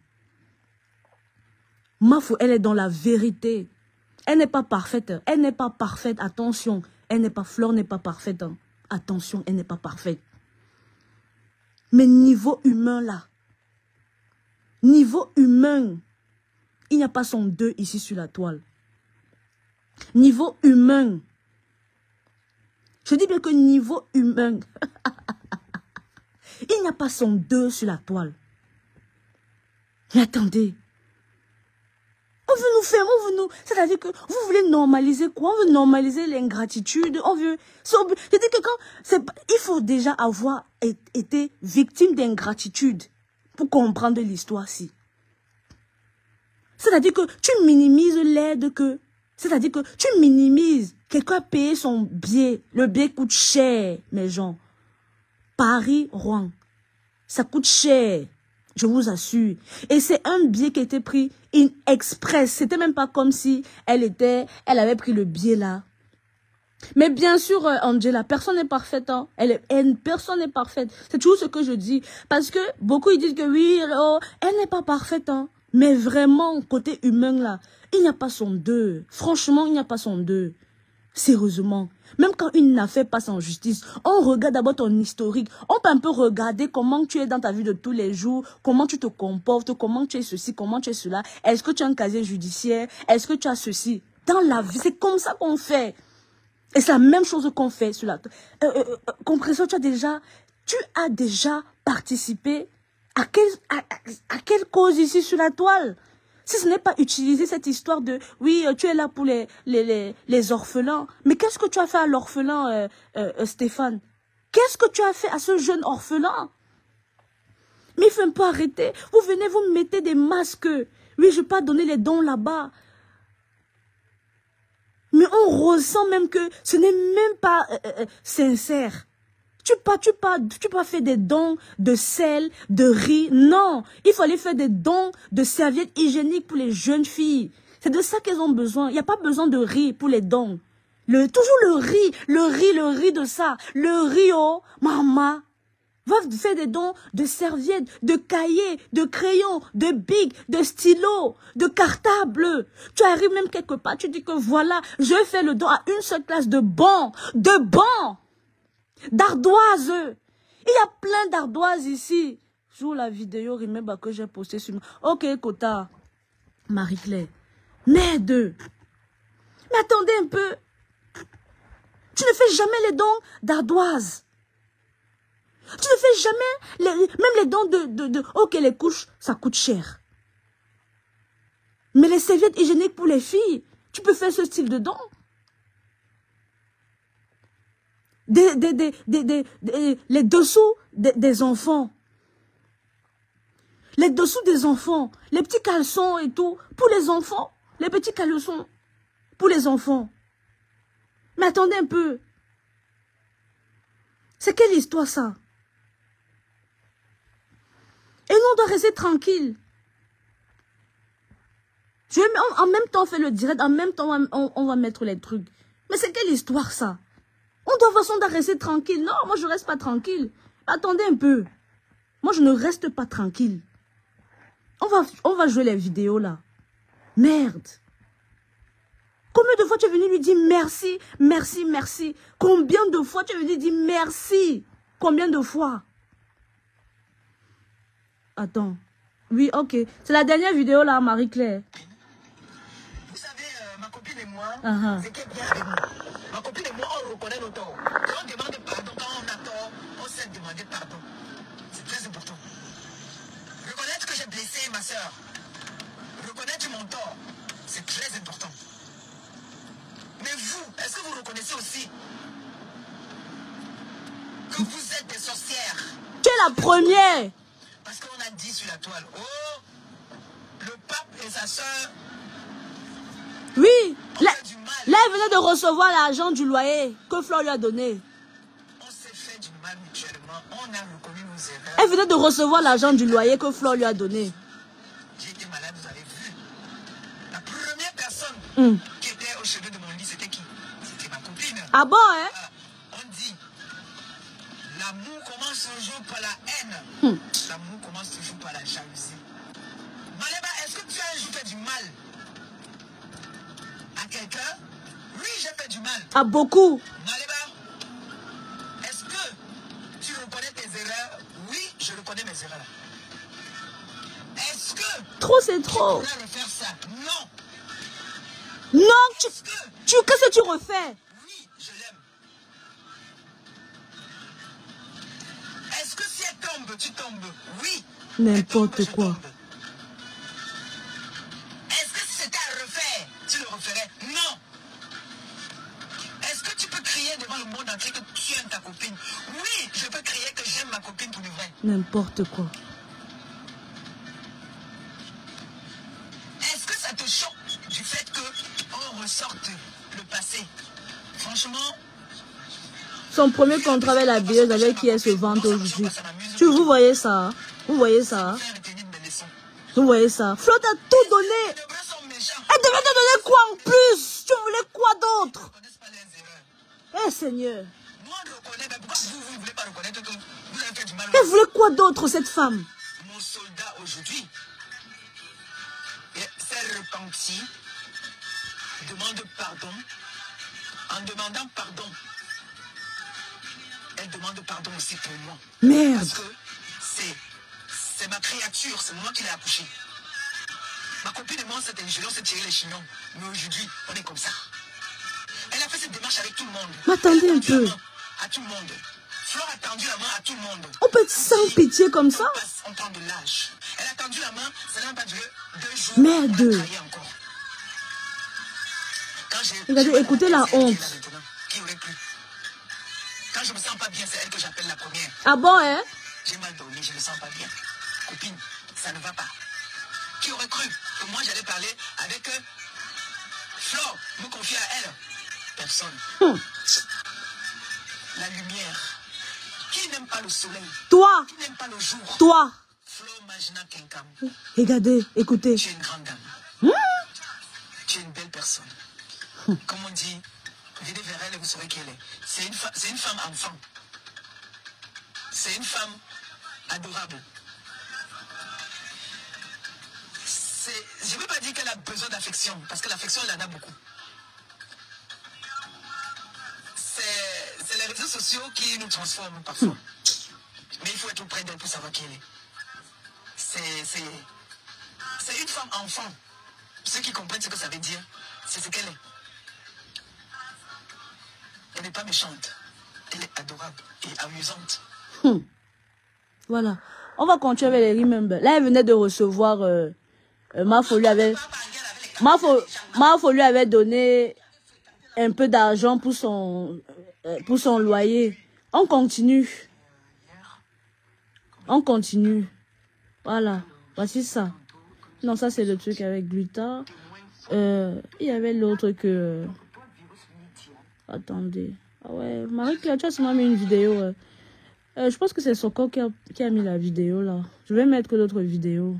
Mafou, elle est dans la vérité. Elle n'est pas parfaite. Elle n'est pas parfaite, attention. Elle n'est pas... Fleur n'est pas parfaite. Hein. Attention, elle n'est pas parfaite. Mais niveau humain, là. Niveau humain, il n'y a pas son 2 ici sur la toile. Niveau humain. Je dis bien que niveau humain, il n'y a pas son 2 sur la toile. Mais attendez. On veut nous faire, on veut nous... C'est-à-dire que vous voulez normaliser quoi? On veut normaliser l'ingratitude. On veut... Je dis que quand... Il faut déjà avoir été victime d'ingratitude pour comprendre l'histoire-ci. C'est-à-dire que tu minimises l'aide que... C'est-à-dire que tu minimises. Quelqu'un a payé son billet. Le billet coûte cher, mes gens. Paris-Rouen. Ça coûte cher. Je vous assure. Et c'est un billet qui a été pris in express. C'était même pas comme si elle avait pris le billet là. Mais bien sûr, Angela, personne n'est parfaite. Hein. Personne n'est parfaite. C'est toujours ce que je dis. Parce que beaucoup ils disent que oui, elle n'est pas parfaite. Hein. Mais vraiment, côté humain là, il n'y a pas son 2. Franchement, il n'y a pas son 2. Sérieusement. Même quand une affaire passe en justice, on regarde d'abord ton historique. On peut un peu regarder comment tu es dans ta vie de tous les jours, comment tu te comportes, comment tu es ceci, comment tu es cela. Est-ce que tu as un casier judiciaire? Est-ce que tu as ceci? Dans la vie, c'est comme ça qu'on fait. Et c'est la même chose qu'on fait sur la... Compressor, tu as déjà participé à quelle cause ici sur la toile? Si ce n'est pas utiliser cette histoire de, oui, tu es là pour les orphelins. Mais qu'est-ce que tu as fait à l'orphelin, Stéphane? Qu'est-ce que tu as fait à ce jeune orphelin? Mais il faut un peu arrêter. Vous venez, vous mettez des masques. Oui, je ne vais pas donner les dons là-bas. Mais on ressent même que ce n'est même pas sincère. Tu pas fait des dons de sel, de riz. Non, il fallait faire des dons de serviettes hygiéniques pour les jeunes filles. C'est de ça qu'elles ont besoin. Il n'y a pas besoin de riz pour les dons. Toujours le riz de ça. Le riz, oh, maman. Va faire des dons de serviettes, de cahiers, de crayons, de bics, de stylos, de cartables. Tu arrives même quelque part, tu dis que voilà, je fais le don à une seule classe de bancs, d'ardoises. Il y a plein d'ardoises ici. Je vous la vidéo, remember que j'ai postée sur... Ok, Kota, Marie-Claire, m'aide. Mais attendez un peu. Tu ne fais jamais les dons d'ardoises. Tu ne fais jamais, même les dons ok, les couches, ça coûte cher. Mais les serviettes hygiéniques pour les filles, tu peux faire ce style de don. Les dessous des enfants. Les dessous des enfants. Les petits caleçons et tout. Pour les enfants. Les petits caleçons. Pour les enfants. Mais attendez un peu. C'est quelle histoire ça? Et nous, on doit rester tranquille. En même temps, on fait le direct. En même temps, on va mettre les trucs. Mais c'est quelle histoire ça? On doit rester tranquille. Non, moi, je reste pas tranquille. Attendez un peu. Moi, je ne reste pas tranquille. On va jouer les vidéos là. Merde. Combien de fois tu es venu lui dire merci, merci, merci? Combien de fois tu es venu lui dire merci? Combien de fois? Attends. Oui, ok. C'est la dernière vidéo là, Marie-Claire. Vous savez, ma copine et moi, Uh-huh. c'est qui est bien avec nous. Ma copine et moi, on reconnaît nos torts. Quand on demande pardon, quand on a tort, on sait demander pardon. C'est très important. Reconnaître que j'ai blessé ma soeur. Reconnaître mon tort. C'est très important. Mais vous, est-ce que vous reconnaissez aussi que vous êtes des sorcières? Tu es la première. Parce qu'on a dit sur la toile, oh, le pape et sa soeur. Oui. Là, Du mal. elle venait de recevoir l'argent du loyer que Flore lui a donné. On s'est fait du mal mutuellement. On a reconnu nos erreurs. Elle venait de recevoir l'argent du loyer que Flore lui a donné. J'ai été malade, vous avez vu. La première personne qui était au chevet de mon lit, c'était qui? C'était ma copine. Ah bon, hein? On dit, l'amour commence toujours par la haine. L'amour commence toujours par la jalousie. Maleba, est-ce que tu as un jour fait du mal à quelqu'un? Oui, j'ai fait du mal. Ah, beaucoup. Maleba, est-ce que tu reconnais tes erreurs? Oui, je reconnais mes erreurs. Est-ce que Trop, c'est trop. tu pourrais refaire ça? Non. Non, Est-ce que qu'est-ce que tu refais? oui, je l'aime. Est-ce que si elle tombe, tu tombes? Oui. N'importe Elle tombe, je quoi. tombe. Est-ce que si c'était à refaire, tu le referais? Non. Est-ce que tu peux crier devant le monde entier que tu aimes ta copine? Oui, je peux crier que j'aime ma copine pour le vrai. N'importe quoi. Est-ce que ça te choque du fait qu'on ressorte le passé? Franchement, Son premier contrat avec la billeuse avec qui elle se vante aujourd'hui. Vous voyez ça? Vous voyez ça? faire retenir mes leçons. Vous voyez ça? Flo t'a tout donné. Les bras sont méchants. Elle devait te donner quoi en plus? Tu voulais quoi d'autre? Ils ne connaissent pas leurs erreurs. Eh Seigneur. Nous, on reconnaît, mais pourquoi vous ne voulez pas reconnaître que vous avez fait du mal? Elle voulait quoi d'autre cette femme? Mon soldat aujourd'hui s'est repenti, demande pardon. En demandant pardon, elle demande pardon aussi pour moi. Merde. Parce que c'est ma créature, c'est moi qui l'ai accouchée. Ma copine et moi, c'était injurieux, on s'est tiré les chignons. Mais aujourd'hui, on est comme ça. Elle a fait cette démarche avec tout le monde. Mais attendez un Elle a tendu peu. la main à tout le monde. Flore a tendu la main à tout le monde. On peut être sans pitié comme ça? On prend de l'âge. Elle a tendu la main, ça n'a pas duré 2 jours. Merde. On a travaillé encore. Regardez, écoutez la honte. Qui aurait cru? Quand je me sens pas bien, c'est elle que j'appelle la première. Ah bon, hein? J'ai mal dormi, je me sens pas bien. Copine, ça ne va pas. Qui aurait cru que moi j'allais parler avec Flo, me confier à elle? Personne. La lumière. Qui n'aime pas le soleil? Toi. Qui n'aime pas le jour? Toi. Flo Magina Kenkam. Regardez, écoutez. Tu es une grande dame. Tu es une belle personne. Comme on dit, venez vers elle et vous saurez qui elle est. C'est une femme enfant. C'est une femme adorable. Je ne veux pas dire qu'elle a besoin d'affection, parce que l'affection, elle en a beaucoup. C'est les réseaux sociaux qui nous transforment parfois. Mais il faut être près d'elle pour savoir qui elle est. C'est une femme enfant. Ceux qui comprennent ce que ça veut dire, c'est ce qu'elle est. Elle n'est pas méchante. Elle est adorable et amusante. Voilà. On va continuer avec les remember. Là, elle venait de recevoir... Mafo lui avait donné un peu d'argent pour son loyer. On continue. On continue. Voilà. Voici ça. Non, ça c'est le truc avec Gluta. Il y avait l'autre que... Attendez. Ah ouais, Marie-Claire, tu as sûrement mis une vidéo. Je pense que c'est Soko qui a mis la vidéo là. Je vais mettre d'autres vidéos.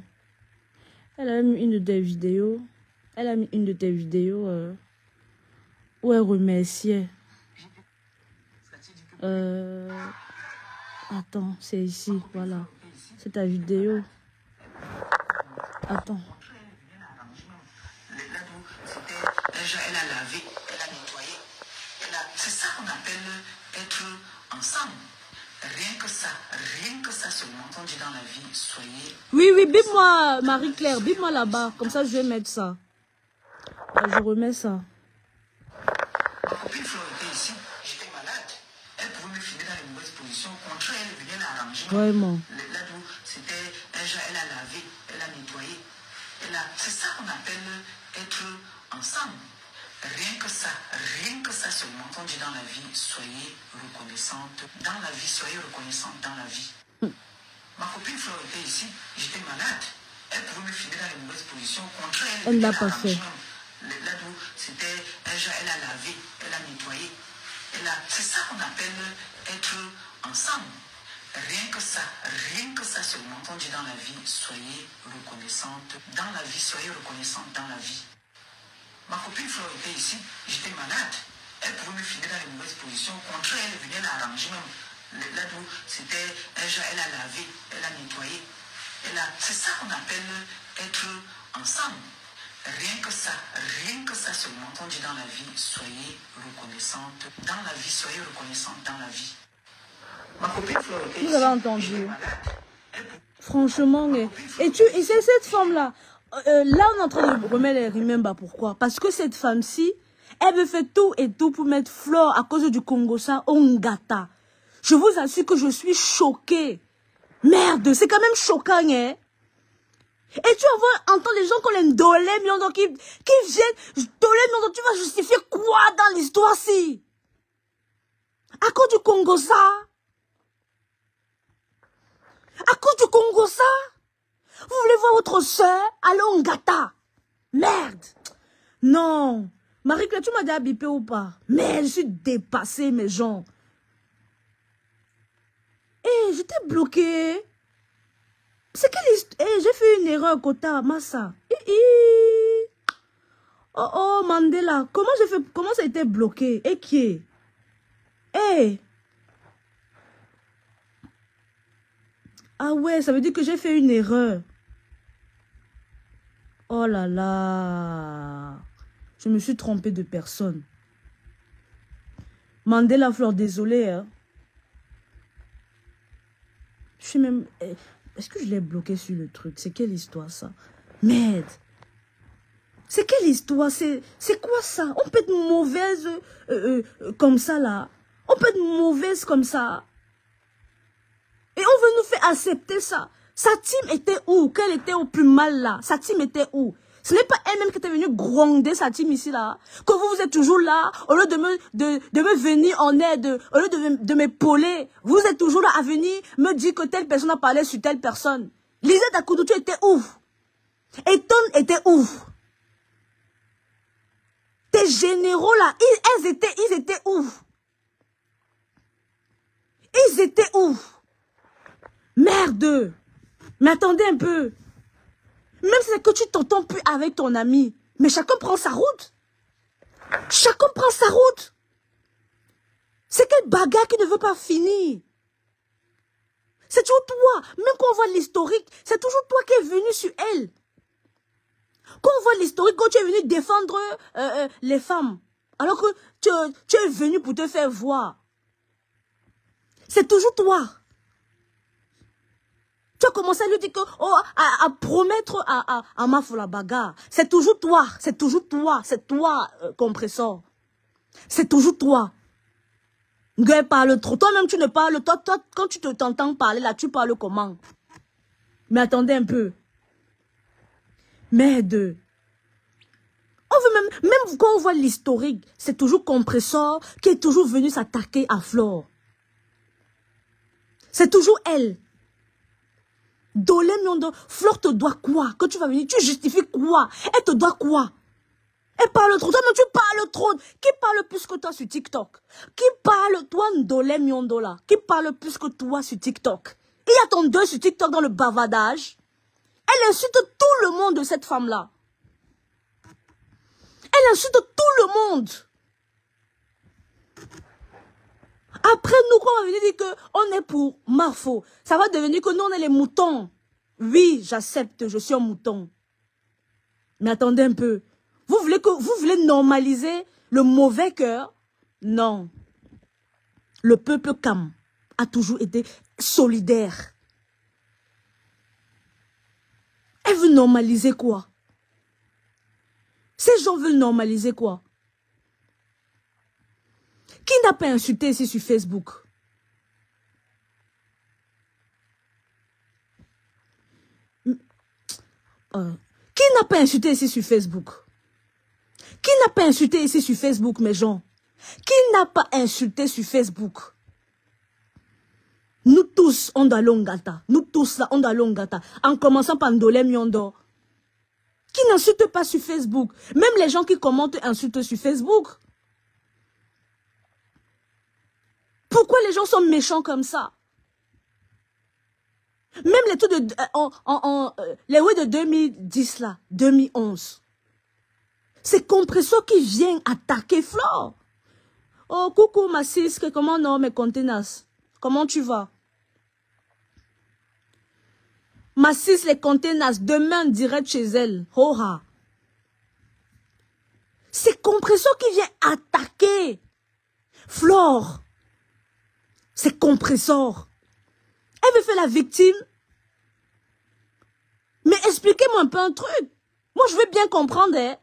Elle a mis une de tes vidéos. Elle a mis une de tes vidéos où elle remerciait. Attends, c'est ici, voilà. C'est ta vidéo. Attends. Elle a lavé, elle a nettoyé. C'est ça qu'on appelle être ensemble. Rien que ça seulement, on dit dans la vie, soyez... Oui, bip-moi, Marie-Claire, bip-moi là-bas. Comme ça, je vais mettre ça. Je remets ça. Ma copine Flo était ici, j'étais malade. Elle pouvait me filmer dans les mauvaises positions. Au contraire, elle venait l'arranger. Vraiment. Là d'où c'était un jour, elle a lavé, elle a nettoyé. C'est ça qu'on appelle être ensemble. Rien que ça seulement, on dit dans la vie, soyez reconnaissante. Dans la vie, soyez reconnaissante dans la vie. Ma copine Flo était ici, j'étais malade. Elle pouvait me filmer dans les mauvaises positions. Au contraire, elle l'a pas fait. Là d'où c'était un jour, elle a lavé, elle a nettoyé. C'est ça qu'on appelle être ensemble. Rien que ça seulement, on dit dans la vie, soyez reconnaissante. Dans la vie, soyez reconnaissante dans la vie. Ma copine Flo était ici, j'étais malade. Elle pouvait me filmer dans les mauvaises positions. Au contraire, elle venait l'arranger même. Là d'où c'était un jour, elle a lavé, elle a nettoyé. C'est ça qu'on appelle être ensemble. Rien que ça seulement, on dit dans la vie, soyez reconnaissante. Dans la vie, soyez reconnaissante dans la vie. Ma copine Flo était ici. Vous avez entendu. Franchement, et c'est cette femme-là. Là, on est en train de remettre les remember. Pourquoi? Parce que cette femme-ci, elle veut faire tout et tout pour mettre Flore à cause du Congo-ça au Ngata. Je vous assure que je suis choquée. Merde, c'est quand même choquant, hein? Et tu vas entendre les gens qu'on les dolé, qui viennent dolé, tu vas justifier quoi dans l'histoire-ci? À cause du Congo-ça? À cause du Congo-ça? Vous voulez voir votre soeur aller au Ngata? Merde! Non! Marie-Claire, tu m'as déjà bipé ou pas? Mais je suis dépassée, mes gens. J'étais bloquée. C'est quelle histoire? J'ai fait une erreur, Kota, Massa. Oh, Mandela. Comment j'ai fait? Comment ça a été bloqué? Et qui? Ah ouais, ça veut dire que j'ai fait une erreur. Oh là là. Je me suis trompée de personne. Mandela Flore, désolé. Hein. Je suis même... Est-ce que je l'ai bloqué sur le truc? C'est quelle histoire ça? Merde. C'est quelle histoire? C'est quoi ça? On peut être mauvaise comme ça là. On peut être mauvaise comme ça. Et on veut nous faire accepter ça. Sa team était où? Qu'elle était au plus mal là? Sa team était où? Ce n'est pas elle-même qui était venue gronder sa team ici là. Que vous êtes toujours là, au lieu de me venir en aide, au lieu de m'épauler, vous êtes toujours là à venir me dire que telle personne a parlé sur telle personne. Lisette Akoudou, tu étais où? Eton était où? Tes généraux là, ils étaient où? Ils étaient où? Merde! Mais attendez un peu. Même si c'est que tu t'entends plus avec ton ami, mais chacun prend sa route. Chacun prend sa route. C'est quelle bagarre qui ne veut pas finir? C'est toujours toi. Même quand on voit l'historique, c'est toujours toi qui es venu sur elle. Quand on voit l'historique, quand tu es venu défendre les femmes, alors que tu es venu pour te faire voir. C'est toujours toi. Tu as commencé à lui dire que, à promettre à Mafo la bagarre. C'est toujours toi, c'est toujours toi, c'est toi, compresseur. C'est toujours toi. Gueule parle trop. Toi-même, tu ne parles. Toi, quand tu t'entends parler, là, tu parles comment? Mais attendez un peu. Merde. On veut même quand on voit l'historique, c'est toujours compresseur qui est toujours venu s'attaquer à Flore. C'est toujours elle. Dolé Miondo, Flore te doit quoi? Que tu vas venir, tu justifies quoi? Elle te doit quoi? Elle parle trop, toi-même tu parles trop. Qui parle plus que toi sur TikTok? Qui parle, toi Ndolé Miondo là? Qui parle plus que toi sur TikTok? Il y a ton deuil sur TikTok dans le bavardage. Elle insulte tout le monde de cette femme-là. Elle insulte tout le monde. Après, nous, quand on va venir dire qu'on est pour Mafo, ça va devenir que nous, on est les moutons. Oui, j'accepte, je suis un mouton. Mais attendez un peu. Vous voulez normaliser le mauvais cœur? Non. Le peuple Kam a toujours été solidaire. Elle veut normaliser quoi? Ces gens veulent normaliser quoi? Qui n'a pas insulté ici sur Facebook? Qui n'a pas insulté ici sur Facebook? Qui n'a pas insulté ici sur Facebook, mes gens? Qui n'a pas insulté sur Facebook? Nous tous, on doit l'ongata. Nous tous, là, on doit l'ongata. En commençant par Ndolé Miondo. Qui n'insulte pas sur Facebook? Même les gens qui commentent insultent sur Facebook. Pourquoi les gens sont méchants comme ça? Même les trucs de les ouais de 2010 là, 2011. C'est Compresseur qui vient attaquer Flore. Oh coucou ma sis, comment non mes conteneurs? Comment tu vas? Ma sis les conteneurs demain direct chez elle. Hoha. C'est Compresseur qui vient attaquer Flore. C'est Compresseur. Elle veut faire la victime. Mais expliquez-moi un peu un truc. Moi, je veux bien comprendre. Hein.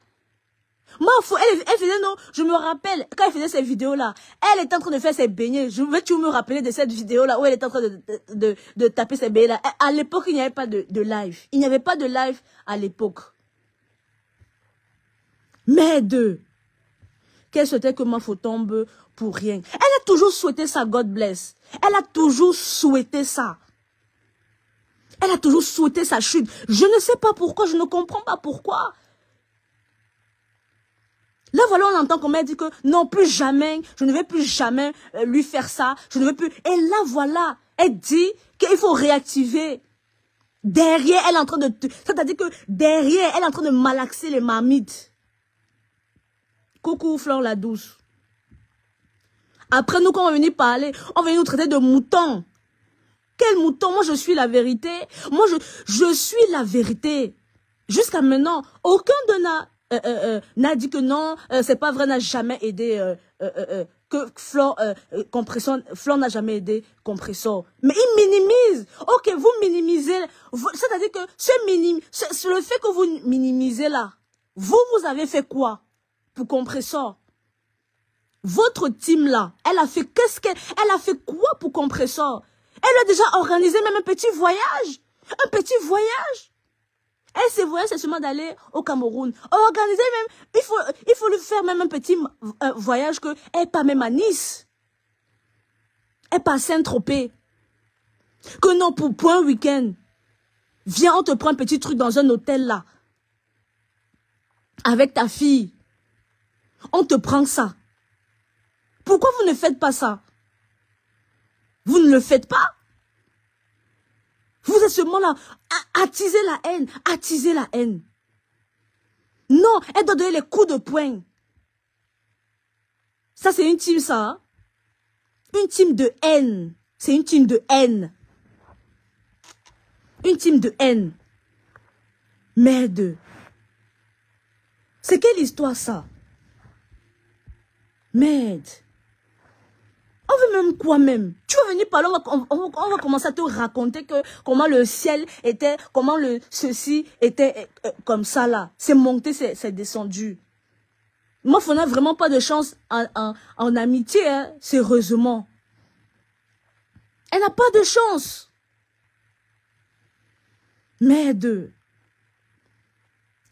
Moi, elle faisait, non, je me rappelle, quand elle faisait ces vidéos-là, elle était en train de faire ses beignets. Je veux tu me rappeler de cette vidéo-là où elle était en train de taper ses beignets-là. À l'époque, il n'y avait pas de live. Il n'y avait pas de live à l'époque. Mais qu'elle souhaitait que Mafo tombe pour rien. Elle a toujours souhaité ça, God bless. Elle a toujours souhaité ça. Elle a toujours souhaité sa chute. Je ne sais pas pourquoi, je ne comprends pas pourquoi. Là, voilà, on entend qu'on m'a dit que non, plus jamais, je ne vais plus jamais lui faire ça. Je ne veux plus. Et là, voilà, elle dit qu'il faut réactiver. Derrière, elle est en train de... C'est-à-dire que derrière, elle est en train de malaxer les marmites. Coucou, Flore la douce. Après, nous, quand on va venir parler, on va venir nous traiter de moutons. Quel mouton? Moi, je suis la vérité. Moi, je suis la vérité. Jusqu'à maintenant, aucun n'a dit que non, c'est pas vrai, n'a jamais aidé, que Flore, Flore n'a jamais aidé Compresseur. Mais il minimise. Ok, vous minimisez. C'est-à-dire que le fait que vous minimisez là, vous avez fait quoi pour Compresseur? Votre team là, elle a fait quoi pour Compresseur? Elle a déjà organisé même un petit voyage Un petit voyage. Et ce voyage, c'est seulement d'aller au Cameroun. Organiser même, il faut lui faire même un petit voyage que elle pas même à Nice. Elle pas à Saint-Tropez. Que non, pour un week-end. Viens, on te prend un petit truc dans un hôtel là. Avec ta fille. On te prend ça. Pourquoi vous ne faites pas ça? Vous ne le faites pas. Vous êtes seulement là à attiser la haine. Attiser la haine. Non, elle doit donner les coups de poing. Ça, c'est une team, ça. Hein? Une team de haine. C'est une team de haine. Une team de haine. Merde. C'est quelle histoire, ça? Merde. On veut même quoi même? Tu vas venir parler, on va commencer à te raconter que comment le ciel était, comment ceci était comme ça là. C'est monté, c'est descendu. Moi, on n'a vraiment pas de chance en amitié, hein, sérieusement. Elle n'a pas de chance. Merde.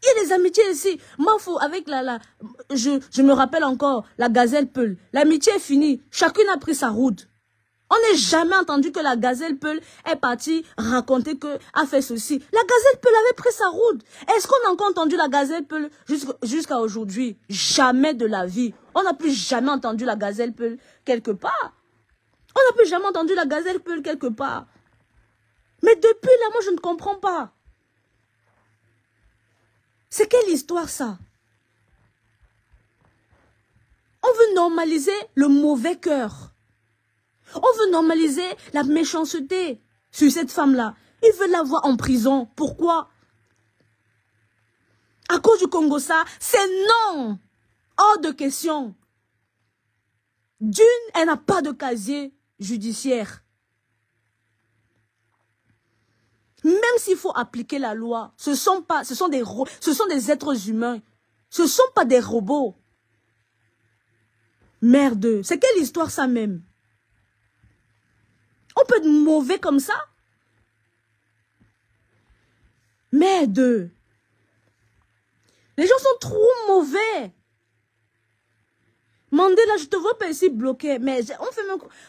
Il y a des amitiés ici. Moi, avec je me rappelle encore, la Gazelle Peul. L'amitié est finie. Chacune a pris sa route. On n'a jamais entendu que la Gazelle Peul est partie raconter a fait ceci. La Gazelle Peul avait pris sa route. Est-ce qu'on a encore entendu la Gazelle Peul jusqu'à aujourd'hui? Jamais de la vie. On n'a plus jamais entendu la Gazelle Peul quelque part. On n'a plus jamais entendu la Gazelle Peul quelque part. Mais depuis là, moi, je ne comprends pas. C'est quelle histoire, ça? On veut normaliser le mauvais cœur. On veut normaliser la méchanceté sur cette femme-là. Ils veulent la voir en prison. Pourquoi? À cause du Congo, ça, c'est non. Hors de question. D'une, elle n'a pas de casier judiciaire. Même s'il faut appliquer la loi, ce sont des êtres humains. Ce ne sont pas des robots. Merde, c'est quelle histoire ça même? On peut être mauvais comme ça? Merde. Les gens sont trop mauvais. Mandela, je te vois pas ici bloqué. Mais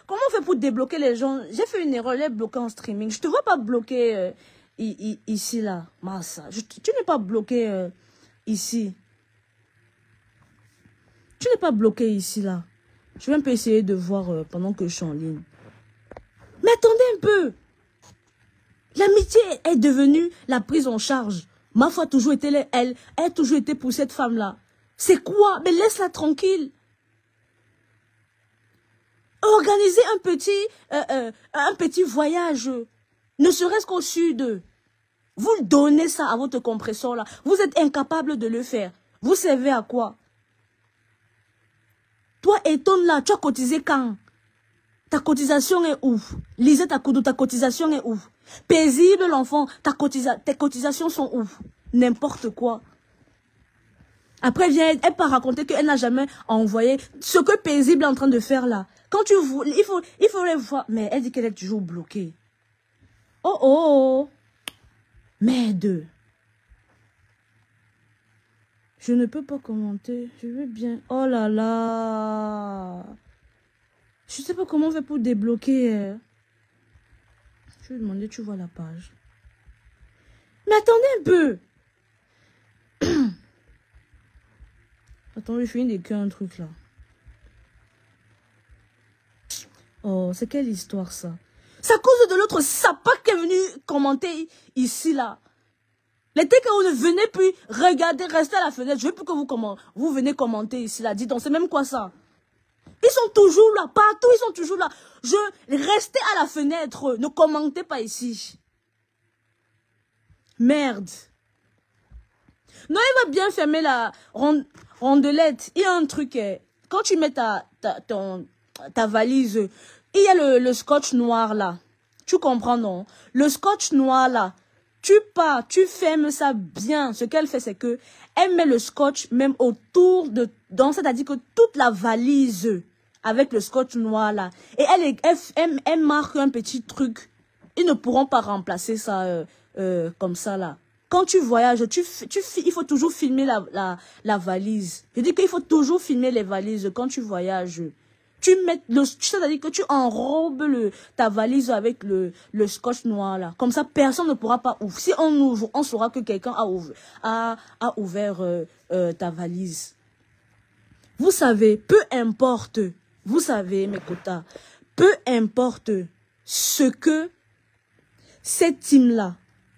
comment on fait pour débloquer les gens? J'ai fait une erreur, les bloquer en streaming. Je te vois pas bloqué ici, là. Massa. Tu n'es pas bloqué ici. Tu n'es pas bloqué ici, là. Je vais un peu essayer de voir pendant que je suis en ligne. Mais attendez un peu. L'amitié est devenue la prise en charge. Ma foi a toujours été elle a toujours été pour cette femme-là. C'est quoi? Mais laisse-la tranquille. Organisez un petit voyage, ne serait-ce qu'au sud. Vous donnez ça à votre compresseur là. Vous êtes incapable de le faire. Vous servez à quoi? Toi, Eton là, tu as cotisé quand? Ta cotisation est où? Lisette Akoudou, ta cotisation est où? Paisible l'enfant, tes cotisations sont où? N'importe quoi. Après, elle peut raconter qu'elle n'a jamais envoyé ce que Paisible est en train de faire là. Quand tu vois, il faut les voir. Mais elle dit qu'elle est toujours bloquée. Oh oh. Merde. Je ne peux pas commenter. Je veux bien. Oh là là. Je ne sais pas comment on fait pour débloquer. Je vais demander, tu vois la page. Mais attendez un peu. Attends, je finis d'écrire un truc là. Oh, c'est quelle histoire ça? C'est à cause de l'autre sapin qui est venu commenter ici là. L'été que vous ne venez plus regarder, rester à la fenêtre, je veux plus que vous venez commenter ici là. Dites, on sait même quoi ça? Ils sont toujours là, partout, ils sont toujours là. Restez à la fenêtre, ne commentez pas ici. Merde. Non, il va bien fermer la rondelette. Il y a un truc, quand tu mets ta valise, il y a le scotch noir là. Tu comprends, non? Le scotch noir là, tu pars, tu fermes ça bien. Ce qu'elle fait, c'est que elle met le scotch même autour donc c'est-à-dire que toute la valise avec le scotch noir là. Et elle marque un petit truc Ils ne pourront pas remplacer ça comme ça, là. Quand tu voyages, il faut toujours filmer la valise. Je dis qu'il faut toujours filmer les valises quand tu voyages. C'est-à-dire que tu enrobes ta valise avec le scotch noir, là. Comme ça, personne ne pourra pas ouvrir. Si on ouvre, on saura que quelqu'un a ouvert ta valise. Vous savez, peu importe, vous savez, mes quotas, peu importe ce que cette team-là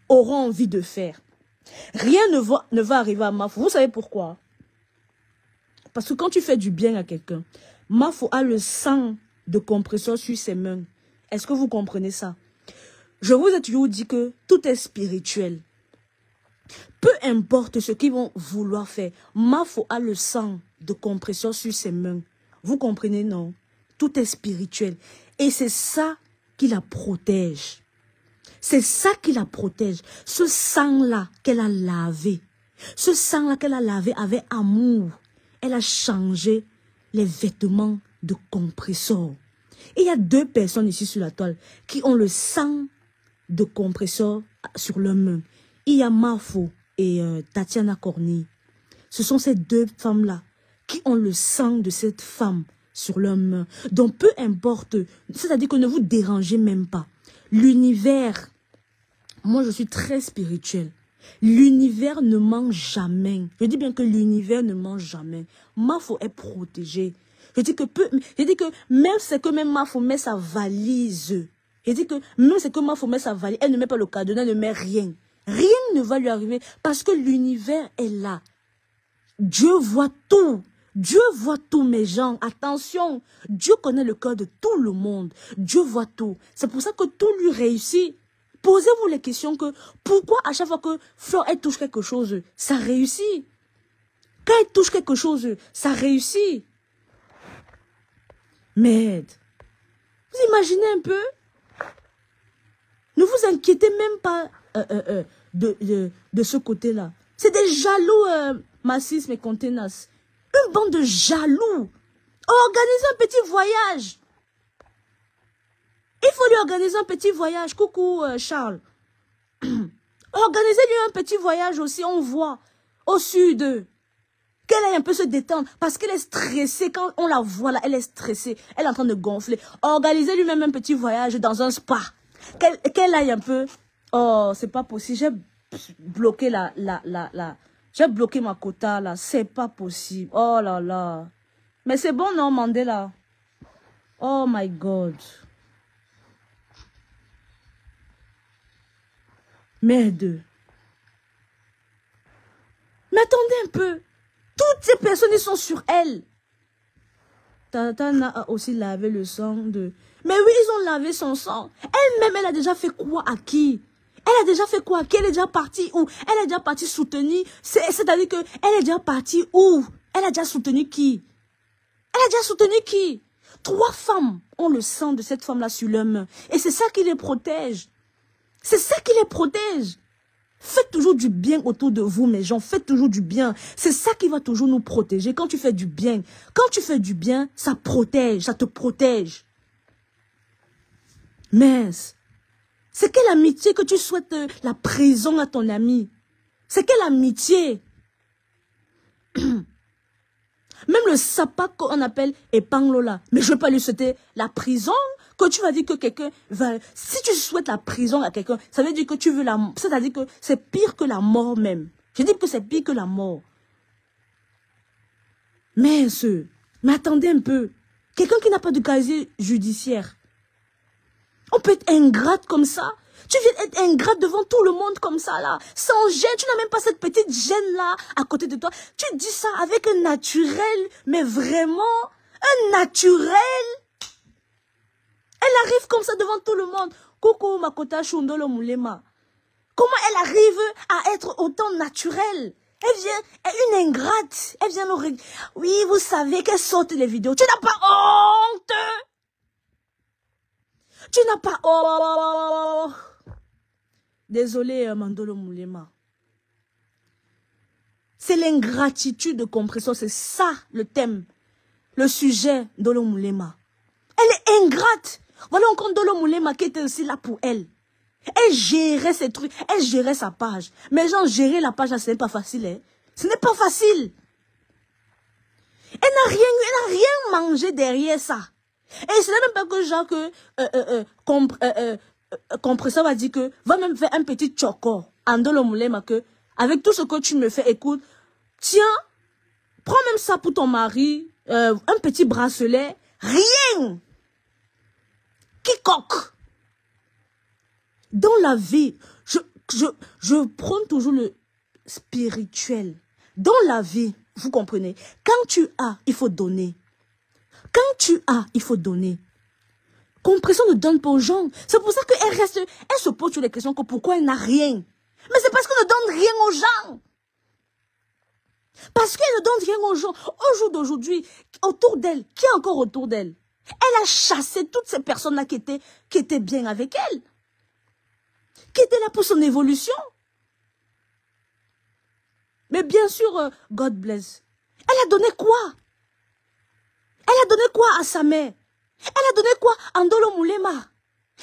aura envie de faire, rien ne va arriver à Mafo. Vous savez pourquoi? Parce que quand tu fais du bien à quelqu'un, Mafo a le sang de compresseur sur ses mains. Est-ce que vous comprenez ça? Je vous ai toujours dit que tout est spirituel. Peu importe ce qu'ils vont vouloir faire, Mafo a le sang de compresseur sur ses mains. Vous comprenez, non? Tout est spirituel. Et c'est ça qui la protège. C'est ça qui la protège. Ce sang-là qu'elle a lavé. Ce sang-là qu'elle a lavé avait amour. Elle a changé les vêtements de compresseur. Et il y a deux personnes ici sur la toile qui ont le sang de compresseur sur leurs mains. Il y a Mafo et Tatiana Corny. Ce sont ces deux femmes-là qui ont le sang de cette femme sur leurs mains. Donc peu importe, c'est-à-dire que ne vous dérangez même pas. L'univers, moi je suis très spirituelle. L'univers ne ment jamais. Je dis bien que l'univers ne ment jamais. Mafo est protégée. Je dis que même c'est que même Mafo met sa valise. Je dis que même c'est que Mafo met sa valise, elle ne met pas le cadenas, elle ne met rien. Rien ne va lui arriver parce que l'univers est là. Dieu voit tout. Dieu voit tout, mes gens. Attention, Dieu connaît le cœur de tout le monde. Dieu voit tout. C'est pour ça que tout lui réussit. Posez-vous les questions que pourquoi à chaque fois que Flore elle touche quelque chose, ça réussit. Quand elle touche quelque chose, ça réussit. Merde. Vous imaginez un peu? Ne vous inquiétez même pas de ce côté-là. C'est des jaloux, Massis et Contenas. Une bande de jaloux. Organisez un petit voyage. Il faut lui organiser un petit voyage. Coucou, Charles. Organisez-lui un petit voyage aussi, on voit, au sud. Qu'elle aille un peu se détendre. Parce qu'elle est stressée. Quand on la voit là, elle est stressée. Elle est en train de gonfler. Organisez-lui même un petit voyage dans un spa. Qu'elle aille un peu. Oh, c'est pas possible. J'ai bloqué j'ai bloqué ma quota là. C'est pas possible. Oh là là. Mais c'est bon, non, Mandela? Oh my God. Merde. Mais attendez un peu. Toutes ces personnes, ils sont sur elle. Tatana a aussi lavé le sang de... Mais oui, ils ont lavé son sang. Elle-même, elle a déjà fait quoi à qui? Elle a déjà fait quoi à qui? Elle est déjà partie où? Elle est déjà partie soutenir. C'est-à-dire que elle est déjà partie où? Elle a déjà soutenu qui? Elle a déjà soutenu qui? 3 femmes ont le sang de cette femme-là sur leurs mains. Et c'est ça qui les protège. C'est ça qui les protège. Faites toujours du bien autour de vous, mes gens. Faites toujours du bien. C'est ça qui va toujours nous protéger. Quand tu fais du bien, ça protège, ça te protège. Mince. C'est quelle amitié que tu souhaites la prison à ton ami? C'est quelle amitié? Même le sapa qu'on appelle Epanglola. Mais je ne veux pas lui souhaiter la prison. Que tu vas dire que quelqu'un va... Si tu souhaites la prison à quelqu'un, ça veut dire que tu veux la... C'est-à-dire que c'est pire que la mort même. Je dis que c'est pire que la mort. Mais attendez un peu. Quelqu'un qui n'a pas de casier judiciaire. On peut être ingrate comme ça. Tu viens être ingrate devant tout le monde comme ça là. Sans gêne, tu n'as même pas cette petite gêne là à côté de toi. Tu dis ça avec un naturel, mais vraiment un naturel. Elle arrive comme ça devant tout le monde. Coucou Makota Shundolo Moulema. Comment elle arrive à être autant naturelle? Elle vient, une ingrate. Elle vient nous regarder. Oui, vous savez qu'elle saute les vidéos. Tu n'as pas honte? Tu n'as pas... Oh. Désolé, Mandolo Moulema. C'est l'ingratitude de compression. C'est ça le thème. Le sujet d'Olo Moulema. Elle est ingrate. Voilà encore Ndolo Moulema qui était aussi là pour elle. Elle gérait ses trucs, elle gérait sa page. Mais genre, gérer la page, ce n'est pas facile. Hein. Ce n'est pas facile. Elle n'a rien mangé derrière ça. Et ce n'est même pas que genre que Compresseur va dire que va même faire un petit choco. Andolo Moulema que avec tout ce que tu me fais, écoute, tiens, prends même ça pour ton mari, un petit bracelet, rien. Quiconque. Dans la vie, je prends toujours le spirituel. Dans la vie, vous comprenez, quand tu as, il faut donner. Quand tu as, il faut donner. Compression ne donne pas aux gens. C'est pour ça qu'elle reste, elle se pose sur les questions que pourquoi elle n'a rien. Mais c'est parce qu'elle ne donne rien aux gens. Parce qu'elle ne donne rien aux gens. Au jour d'aujourd'hui, autour d'elle, qui est encore autour d'elle? Elle a chassé toutes ces personnes-là qui étaient bien avec elle. Qui étaient là pour son évolution. Mais bien sûr, God bless. Elle a donné quoi? Elle a donné quoi à sa mère? Elle a donné quoi à Ndolo Moulema?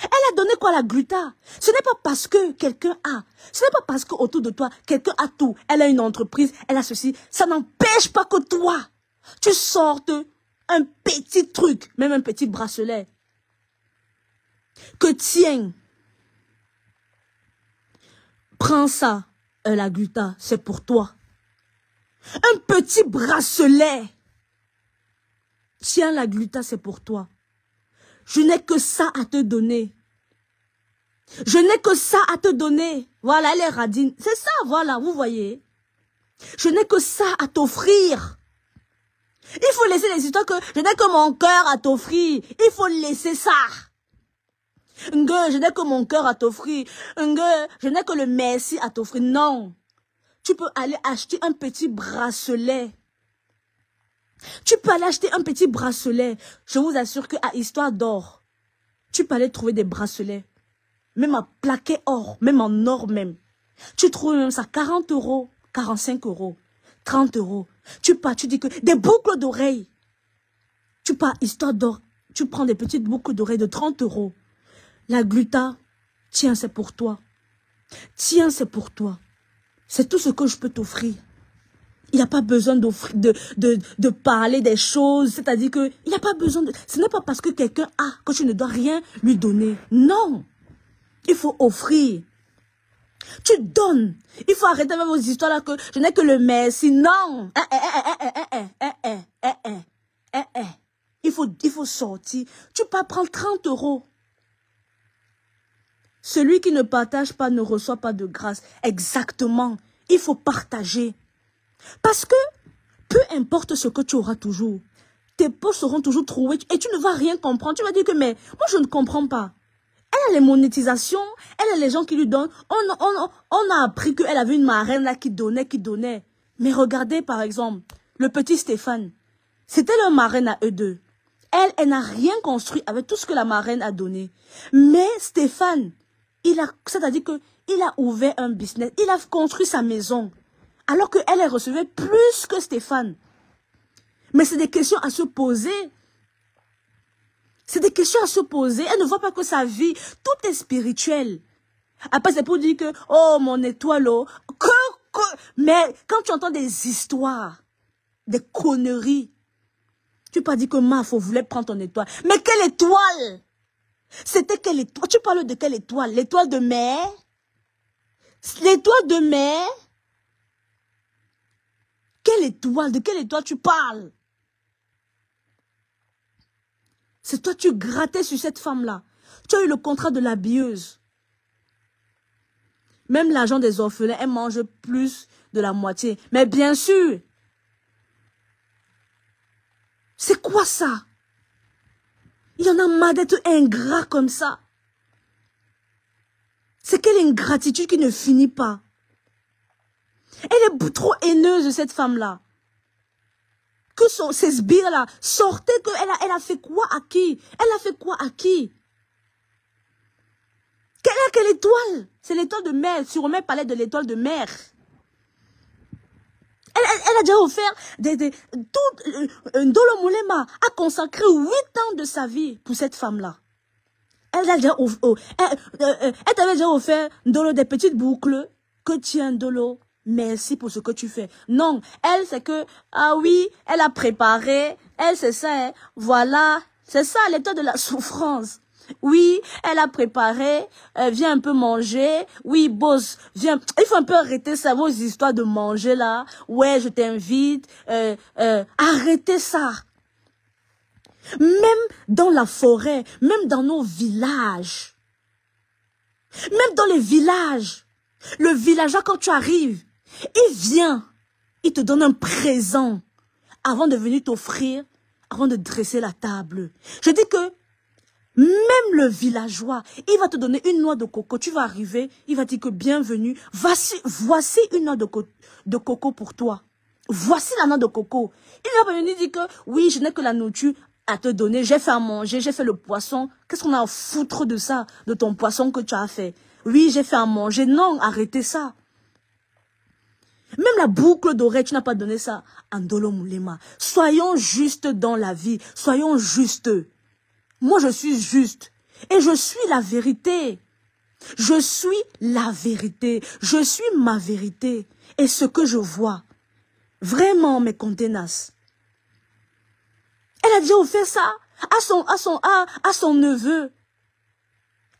Elle a donné quoi à la Gluta? Ce n'est pas parce que quelqu'un a. Ce n'est pas parce qu'autour de toi, quelqu'un a tout. Elle a une entreprise, elle a ceci. Ça n'empêche pas que toi, tu sortes un petit truc, même un petit bracelet. Que tiens. Prends ça, la Gluta, c'est pour toi. Un petit bracelet. Tiens, la Gluta, c'est pour toi. Je n'ai que ça à te donner. Je n'ai que ça à te donner. Voilà, elle est radine. C'est ça, voilà, vous voyez. Je n'ai que ça à t'offrir. Il faut laisser les histoires que je n'ai que mon cœur à t'offrir. Il faut laisser ça. Je n'ai que mon cœur à t'offrir. Je n'ai que le merci à t'offrir. Non. Tu peux aller acheter un petit bracelet. Tu peux aller acheter un petit bracelet. Je vous assure qu'à Histoire d'Or, tu peux aller trouver des bracelets. Même à plaqué or, même en or même. Tu trouves même ça 40 €, 45 €, 30 €. Tu pars, tu dis que des boucles d'oreilles. Tu pars Histoire d'Or, tu prends des petites boucles d'oreilles de 30 €. La Gluta, tiens, c'est pour toi. Tiens, c'est pour toi. C'est tout ce que je peux t'offrir. Il n'y a pas besoin de parler des choses. C'est-à-dire que il n'y a pas besoin de... Ce n'est pas parce que quelqu'un a que tu ne dois rien lui donner. Non. Il faut offrir. Tu donnes. Il faut arrêter avec vos histoires là que je n'ai que le merci. Non. Il faut sortir. Tu peux prendre 30 €. Celui qui ne partage pas ne reçoit pas de grâce. Exactement. Il faut partager. Parce que, peu importe ce que tu auras toujours, tes poches seront toujours trouées et tu ne vas rien comprendre. Tu vas dire que, mais moi je ne comprends pas. Elle a les monétisations, elle a les gens qui lui donnent. On a appris qu'elle avait une marraine là qui donnait. Mais regardez par exemple, le petit Stéphane. C'était leur marraine à eux deux. Elle n'a rien construit avec tout ce que la marraine a donné. Mais Stéphane, c'est-à-dire qu'il a ouvert un business, il a construit sa maison. Alors qu'elle recevait plus que Stéphane. Mais c'est des questions à se poser. C'est des questions à se poser. Elle ne voit pas que sa vie, tout est spirituel. Après, c'est pour dire que, oh, mon étoile, oh, mais quand tu entends des histoires, des conneries, tu peux pas dire que Maf voulait prendre ton étoile. Mais quelle étoile? C'était quelle étoile? Tu parles de quelle étoile? L'étoile de mer? L'étoile de mer? Quelle étoile? De quelle étoile tu parles? C'est toi, tu grattais sur cette femme-là. Tu as eu le contrat de l'habilleuse. Même l'argent des orphelins, elle mange plus de la moitié. Mais bien sûr, c'est quoi ça? Il y en a marre d'être ingrat comme ça. C'est quelle ingratitude qui ne finit pas. Elle est trop haineuse, cette femme-là. Que ces sbires-là sortaient, elle a fait quoi à qui? Elle a fait quoi à qui? Quelle étoile? C'est l'étoile de mer. Suromé parlait de l'étoile de mer. Elle a déjà offert Ndolo Moulema a consacré 8 ans de sa vie pour cette femme-là. Elle t'avait déjà offert Ndolo des petites boucles. Que tiens Ndolo, merci pour ce que tu fais. Non, elle c'est que, ah oui, elle a préparé, elle c'est ça, hein, voilà, c'est ça l'état de la souffrance. Oui, elle a préparé, viens un peu manger. Oui, boss, viens. Il faut un peu arrêter ça, vos histoires de manger là. Ouais, je t'invite. Arrêtez ça. Même dans la forêt, même dans nos villages, même dans les villages, le villageois quand tu arrives, il vient, il te donne un présent avant de venir t'offrir, avant de dresser la table. Je dis que même le villageois, il va te donner une noix de coco. Tu vas arriver, il va dire que bienvenue. Voici une noix de coco pour toi. Voici la noix de coco. Il va venir dire que oui, je n'ai que la nourriture à te donner. J'ai fait à manger, j'ai fait le poisson. Qu'est-ce qu'on a à foutre de ça, de ton poisson que tu as fait? Oui, j'ai fait à manger. Non, arrêtez ça. Même la boucle d'oreille, tu n'as pas donné ça à Ndolo Moulema. Soyons justes dans la vie. Soyons justes. Moi, je suis juste. Et je suis la vérité. Je suis la vérité. Je suis ma vérité. Et ce que je vois. Vraiment, mes contenances. Elle a déjà offert ça à son neveu.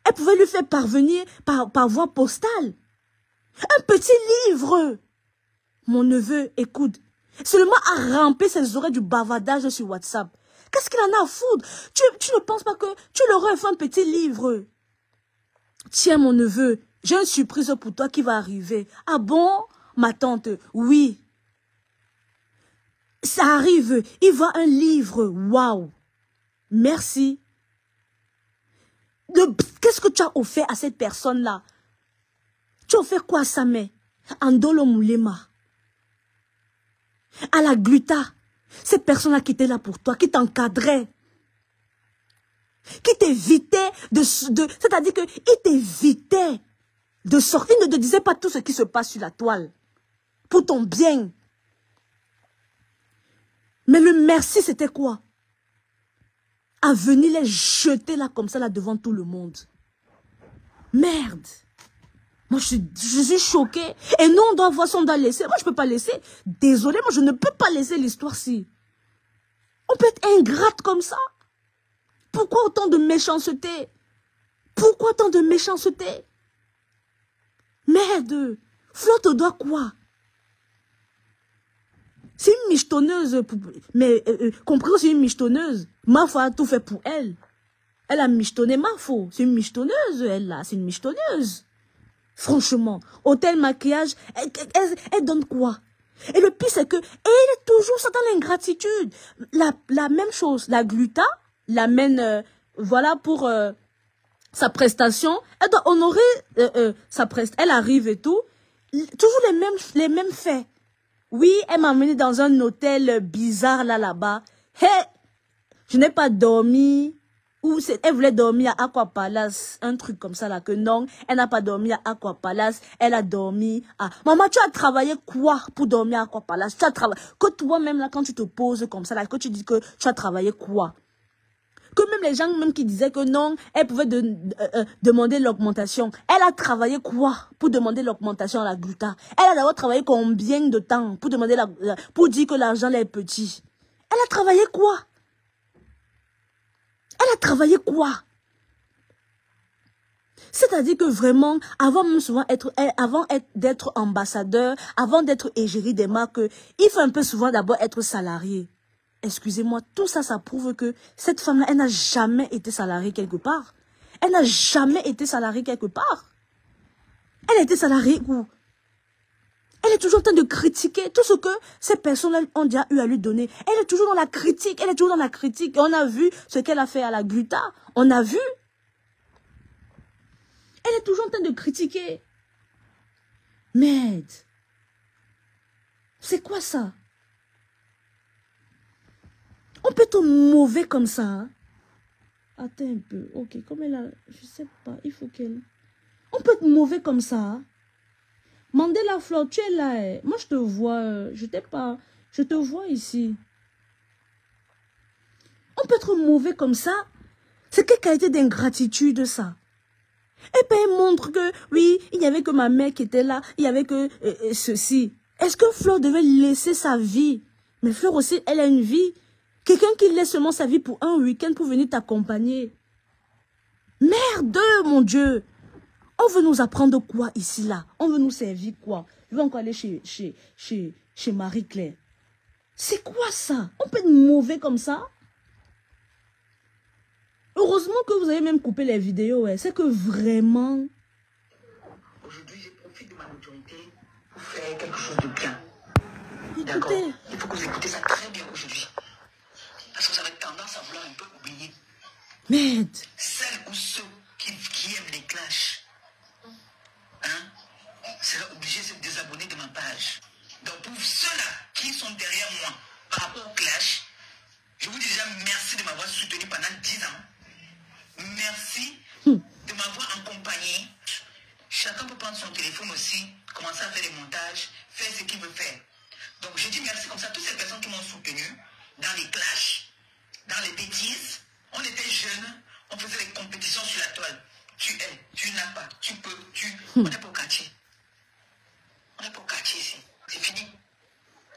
Elle pouvait lui faire parvenir par voie postale. Un petit livre. Mon neveu, écoute. Seulement à ramper ses oreilles du bavardage sur WhatsApp. Qu'est-ce qu'il en a à foutre? Tu ne penses pas que tu leur aurais fait un petit livre? Tiens, mon neveu, j'ai une surprise pour toi qui va arriver. Ah bon, ma tante? Oui. Ça arrive. Il voit un livre. Waouh. Merci. Qu'est-ce que tu as offert à cette personne-là? Tu as offert quoi à sa mère? À Ndolo Moulema. À la Gluta. Cette personne-là qui était là pour toi, qui t'encadrait, qui t'évitait c'est-à-dire qu'il t'évitait de sortir, il ne te disait pas tout ce qui se passe sur la toile, pour ton bien. Mais le merci, c'était quoi? À venir les jeter là, comme ça, là, devant tout le monde. Merde. Moi, je suis choquée. Et nous, on doit voir si on doit laisser. Moi, je ne peux pas laisser. Désolée, moi, je ne peux pas laisser l'histoire-ci. On peut être ingrate comme ça. Pourquoi autant de méchanceté? Pourquoi tant de méchanceté? Merde. Flotte doit quoi? C'est une michetonneuse. Mais compris, c'est une michetonneuse. Mafo a tout fait pour elle. Elle a michetonné Mafo. C'est une michetonneuse, elle là. C'est une michetonneuse. Franchement, hôtel maquillage, elle donne quoi? Et le pire, c'est que elle est toujours ça dans l'ingratitude. La même chose, la Gluta l'amène, voilà, pour sa prestation. Elle doit honorer sa prestation. Elle arrive et tout. Toujours les mêmes faits. Oui, elle m'a amené dans un hôtel bizarre là-bas. Hey, je n'ai pas dormi. Ou elle voulait dormir à Aqua Palace, un truc comme ça là, que non, elle n'a pas dormi à Aqua Palace, elle a dormi à... Maman, tu as travaillé quoi pour dormir à Aqua Palace? Tu as travaillé... Que toi-même là, quand tu te poses comme ça là, que tu dis que tu as travaillé quoi? Que même les gens même qui disaient que non, elle pouvait demander l'augmentation. Elle a travaillé quoi pour demander l'augmentation à la Gluta? Elle a d'abord travaillé combien de temps pour demander pour dire que l'argent est petit? Elle a travaillé quoi? Elle a travaillé quoi? C'est-à-dire que vraiment, avant même souvent d'être ambassadeur, avant d'être égérie des marques, il faut un peu souvent d'abord être salarié. Excusez-moi, tout ça, ça prouve que cette femme-là, elle n'a jamais été salariée quelque part. Elle n'a jamais été salariée quelque part. Elle a été salariée où? Elle est toujours en train de critiquer tout ce que ces personnes ont déjà eu à lui donner. Elle est toujours dans la critique. Elle est toujours dans la critique. Et on a vu ce qu'elle a fait à la Gluta. On a vu. Elle est toujours en train de critiquer. Merde. C'est quoi ça? On peut être mauvais comme ça. Hein? Attends un peu. Ok, comme elle a... Je sais pas. Il faut qu'elle... On peut être mauvais comme ça. Hein? Mandela Flore, tu es là. Eh. Moi, je te vois. Je t'ai pas. Je te vois ici. On peut être mauvais comme ça. C'est quelle qualité d'ingratitude ça? Et puis elle montre que, oui, il n'y avait que ma mère qui était là, il n'y avait que ceci. Est-ce que Fleur devait laisser sa vie? Mais Fleur aussi, elle a une vie. Quelqu'un qui laisse seulement sa vie pour un week-end pour venir t'accompagner. Merde, mon Dieu. On veut nous apprendre quoi ici, là? On veut nous servir quoi? Je vais encore aller chez Marie-Claire. C'est quoi ça? On peut être mauvais comme ça? Heureusement que vous avez même coupé les vidéos. Ouais. C'est que vraiment... Aujourd'hui, je profite de ma autorité pour faire quelque chose de bien. D'accord? Écoutez. Il faut que vous écoutez ça très bien aujourd'hui. Parce que vous avez tendance à vouloir un peu oublier. Merde. Celles ou ceux qui aiment les clashs, hein, seraient obligés de se désabonner de ma page. Donc pour ceux-là qui sont derrière moi par rapport au clash, je vous dis déjà merci de m'avoir soutenu pendant 10 ans. Merci de m'avoir accompagné. Chacun peut prendre son téléphone aussi, commencer à faire des montages, faire ce qu'il veut faire. Donc je dis merci comme ça à toutes ces personnes qui m'ont soutenu dans les clashs, dans les bêtises. On était jeunes, on faisait des compétitions sur la toile. Tu es, tu n'as pas, tu peux, On est pas au quartier. On est pas au quartier ici. C'est fini.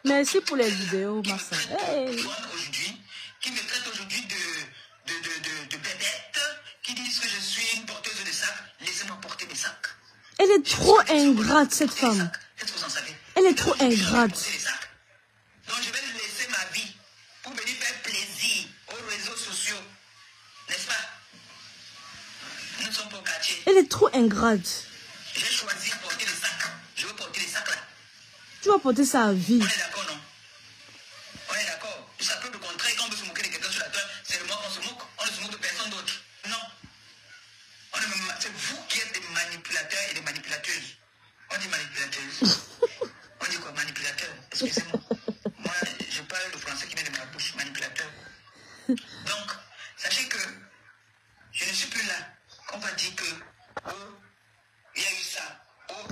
Merci pour les vidéos, ma soeur. Hey. Aujourd'hui, qui me traite aujourd'hui de bébête, qui disent que je suis une porteuse de sacs. Laissez-moi porter mes sacs. Elle est trop ingrate, cette femme. Est-ce que vous en savez? Elle est trop ingrate. Donc je vais laisser ma vie pour venir faire plaisir aux réseaux sociaux. N'est-ce pas? Nous ne sommes pas au quartier. Elle est trop ingrate. J'ai choisi de porter les sacs. Je veux porter les sacs là. Tu vas porter ça à vie. On est d'accord, non? On est d'accord. Ça peut le contraire. Quand on veut se moquer de quelqu'un sur la toile, c'est de moi qu'on se moque. On ne se moque de personne d'autre. Non. C'est vous qui êtes des manipulateurs et des manipulateuses. On dit manipulateuses. On dit quoi? Manipulateur. Excusez-moi. Moi, je parle le français qui vient de ma bouche. Manipulateur. Donc, sachez que je ne suis plus là. On va dire que, oh, il y a eu ça. Oh,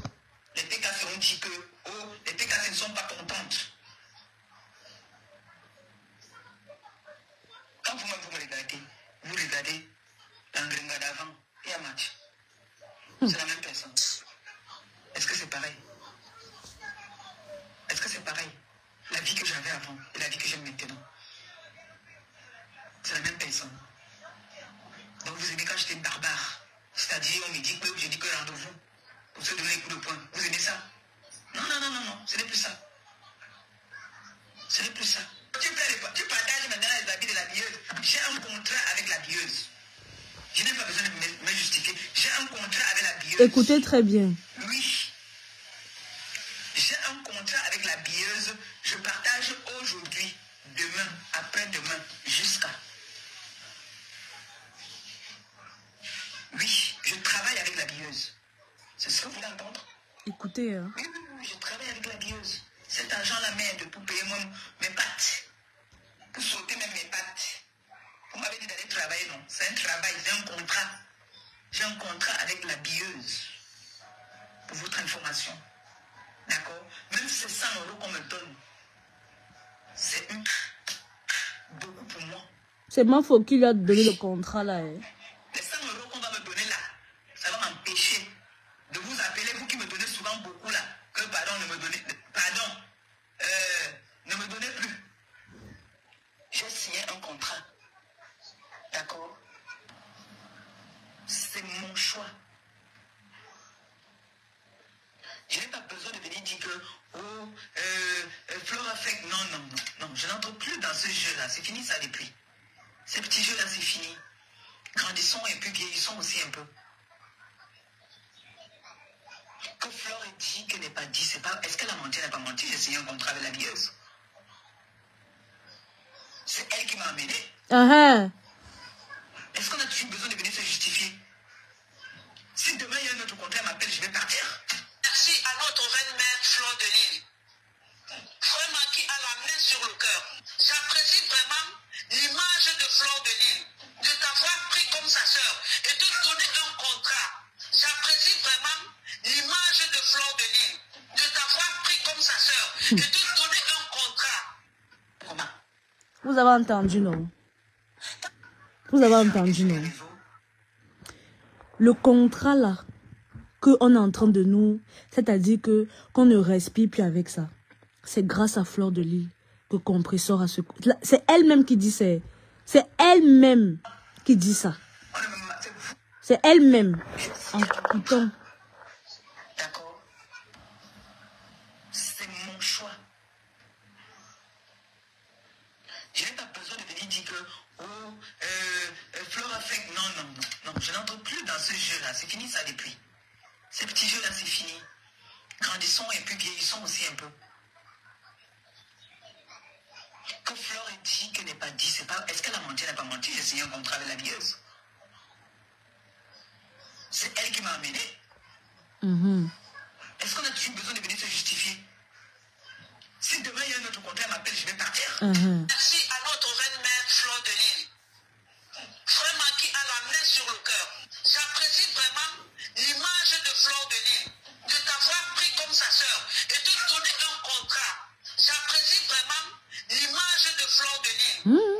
les TKC ont dit que, oh, les TKC ne sont pas contentes. Quand vous me regardez l'Angrenga d'avant et un match. C'est la même personne. Est-ce que c'est pareil? Est-ce que c'est pareil? La vie que j'avais avant et la vie que j'ai maintenant. C'est la même personne. Donc vous aimez quand j'étais une barbare. C'est-à-dire on me dit que je dis que rendez-vous pour se donner les coups de poing. Vous aimez ça? Non, ce n'est plus ça. Ce n'est plus ça. Tu partages maintenant les habits de la billeuse. J'ai un contrat avec la billeuse. Je n'ai pas besoin de me justifier. J'ai un contrat avec la billeuse. Écoutez très bien. Oui. J'ai un contrat avec la billeuse. Je partage aujourd'hui, demain, après-demain, jusqu'à. Oui, je travaille avec la billeuse. C'est ce que vous voulez entendre? Écoutez. Hein. Oui, je travaille avec la billeuse. Cet argent-là m'aide pour payer mes pattes. Pour sauter même mes pattes. Vous m'avez dit d'aller travailler, non? C'est un travail, c'est un contrat. J'ai un contrat avec la billeuse. Pour votre information. D'accord? Même si c'est 100 € qu'on me donne, c'est beaucoup pour moi. C'est ma faute qui lui a donné le contrat là. Hein. Les 100 € qu'on va me donner là, ça va m'empêcher de vous appeler, vous qui me donnez souvent beaucoup là, que pardon, ne me donnez plus. J'ai signé un contrat. D'accord? C'est mon choix. Je n'ai pas besoin de venir dire que, Flora fait... Non, je n'entre plus dans ce jeu-là. C'est fini ça depuis. Ces petits jeux-là, c'est fini. Grandissons et puis vieillissons aussi un peu. Que Flore ait dit qu'elle n'est pas dit, c'est pas... Est-ce qu'elle a menti, elle n'a pas menti? J'ai signé un contrat avec la billeuse. C'est elle qui m'a amené. Est-ce qu'on a toujours besoin de venir se justifier? Si demain il y a un autre contrat, elle m'appelle, je vais partir. Merci à notre reine mère Fleur de Lille. Vraiment qui a la main sur le cœur. J'apprécie vraiment l'image de Fleur de Lille, de t'avoir pris comme sa sœur et de donner un contrat. J'apprécie vraiment l'image de Fleur de Lille, de t'avoir pris comme sa sœur et de donner un contrat. Comment? Vous avez entendu, non? Vous avez entendu, non? Le contrat là, qu'on est en train de nous, c'est-à-dire que qu'on ne respire plus avec ça. C'est grâce à Fleur de Lys que Compressor a ce... C'est elle-même qui dit c'est elle-même qui dit ça. C'est elle-même. En écoutant. D'accord. C'est mon choix. Je n'ai pas besoin de venir dire que Fleur a fait... Non. Je n'entre plus dans ce jeu-là. C'est fini ça depuis. Ces petits jeux-là, c'est fini. Grandissons et puis vieillissons aussi un peu. Que Fleur ait dit, qu'elle n'ait pas dit, c'est pas... Est-ce qu'elle a menti, elle n'a pas menti? J'ai signé un contrat avec la lieuse. C'est elle qui m'a amené. Est-ce qu'on a toujours besoin de venir se justifier? Si demain il y a un autre contrat, elle m'appelle, je vais partir. Merci à notre reine mère Fleur de Lys. Vraiment qui a la main sur le cœur. J'apprécie vraiment l'image de Fleur de Lys, de t'avoir pris comme sa sœur et de donner un contrat. J'apprécie vraiment l'image de Fleur de Lys.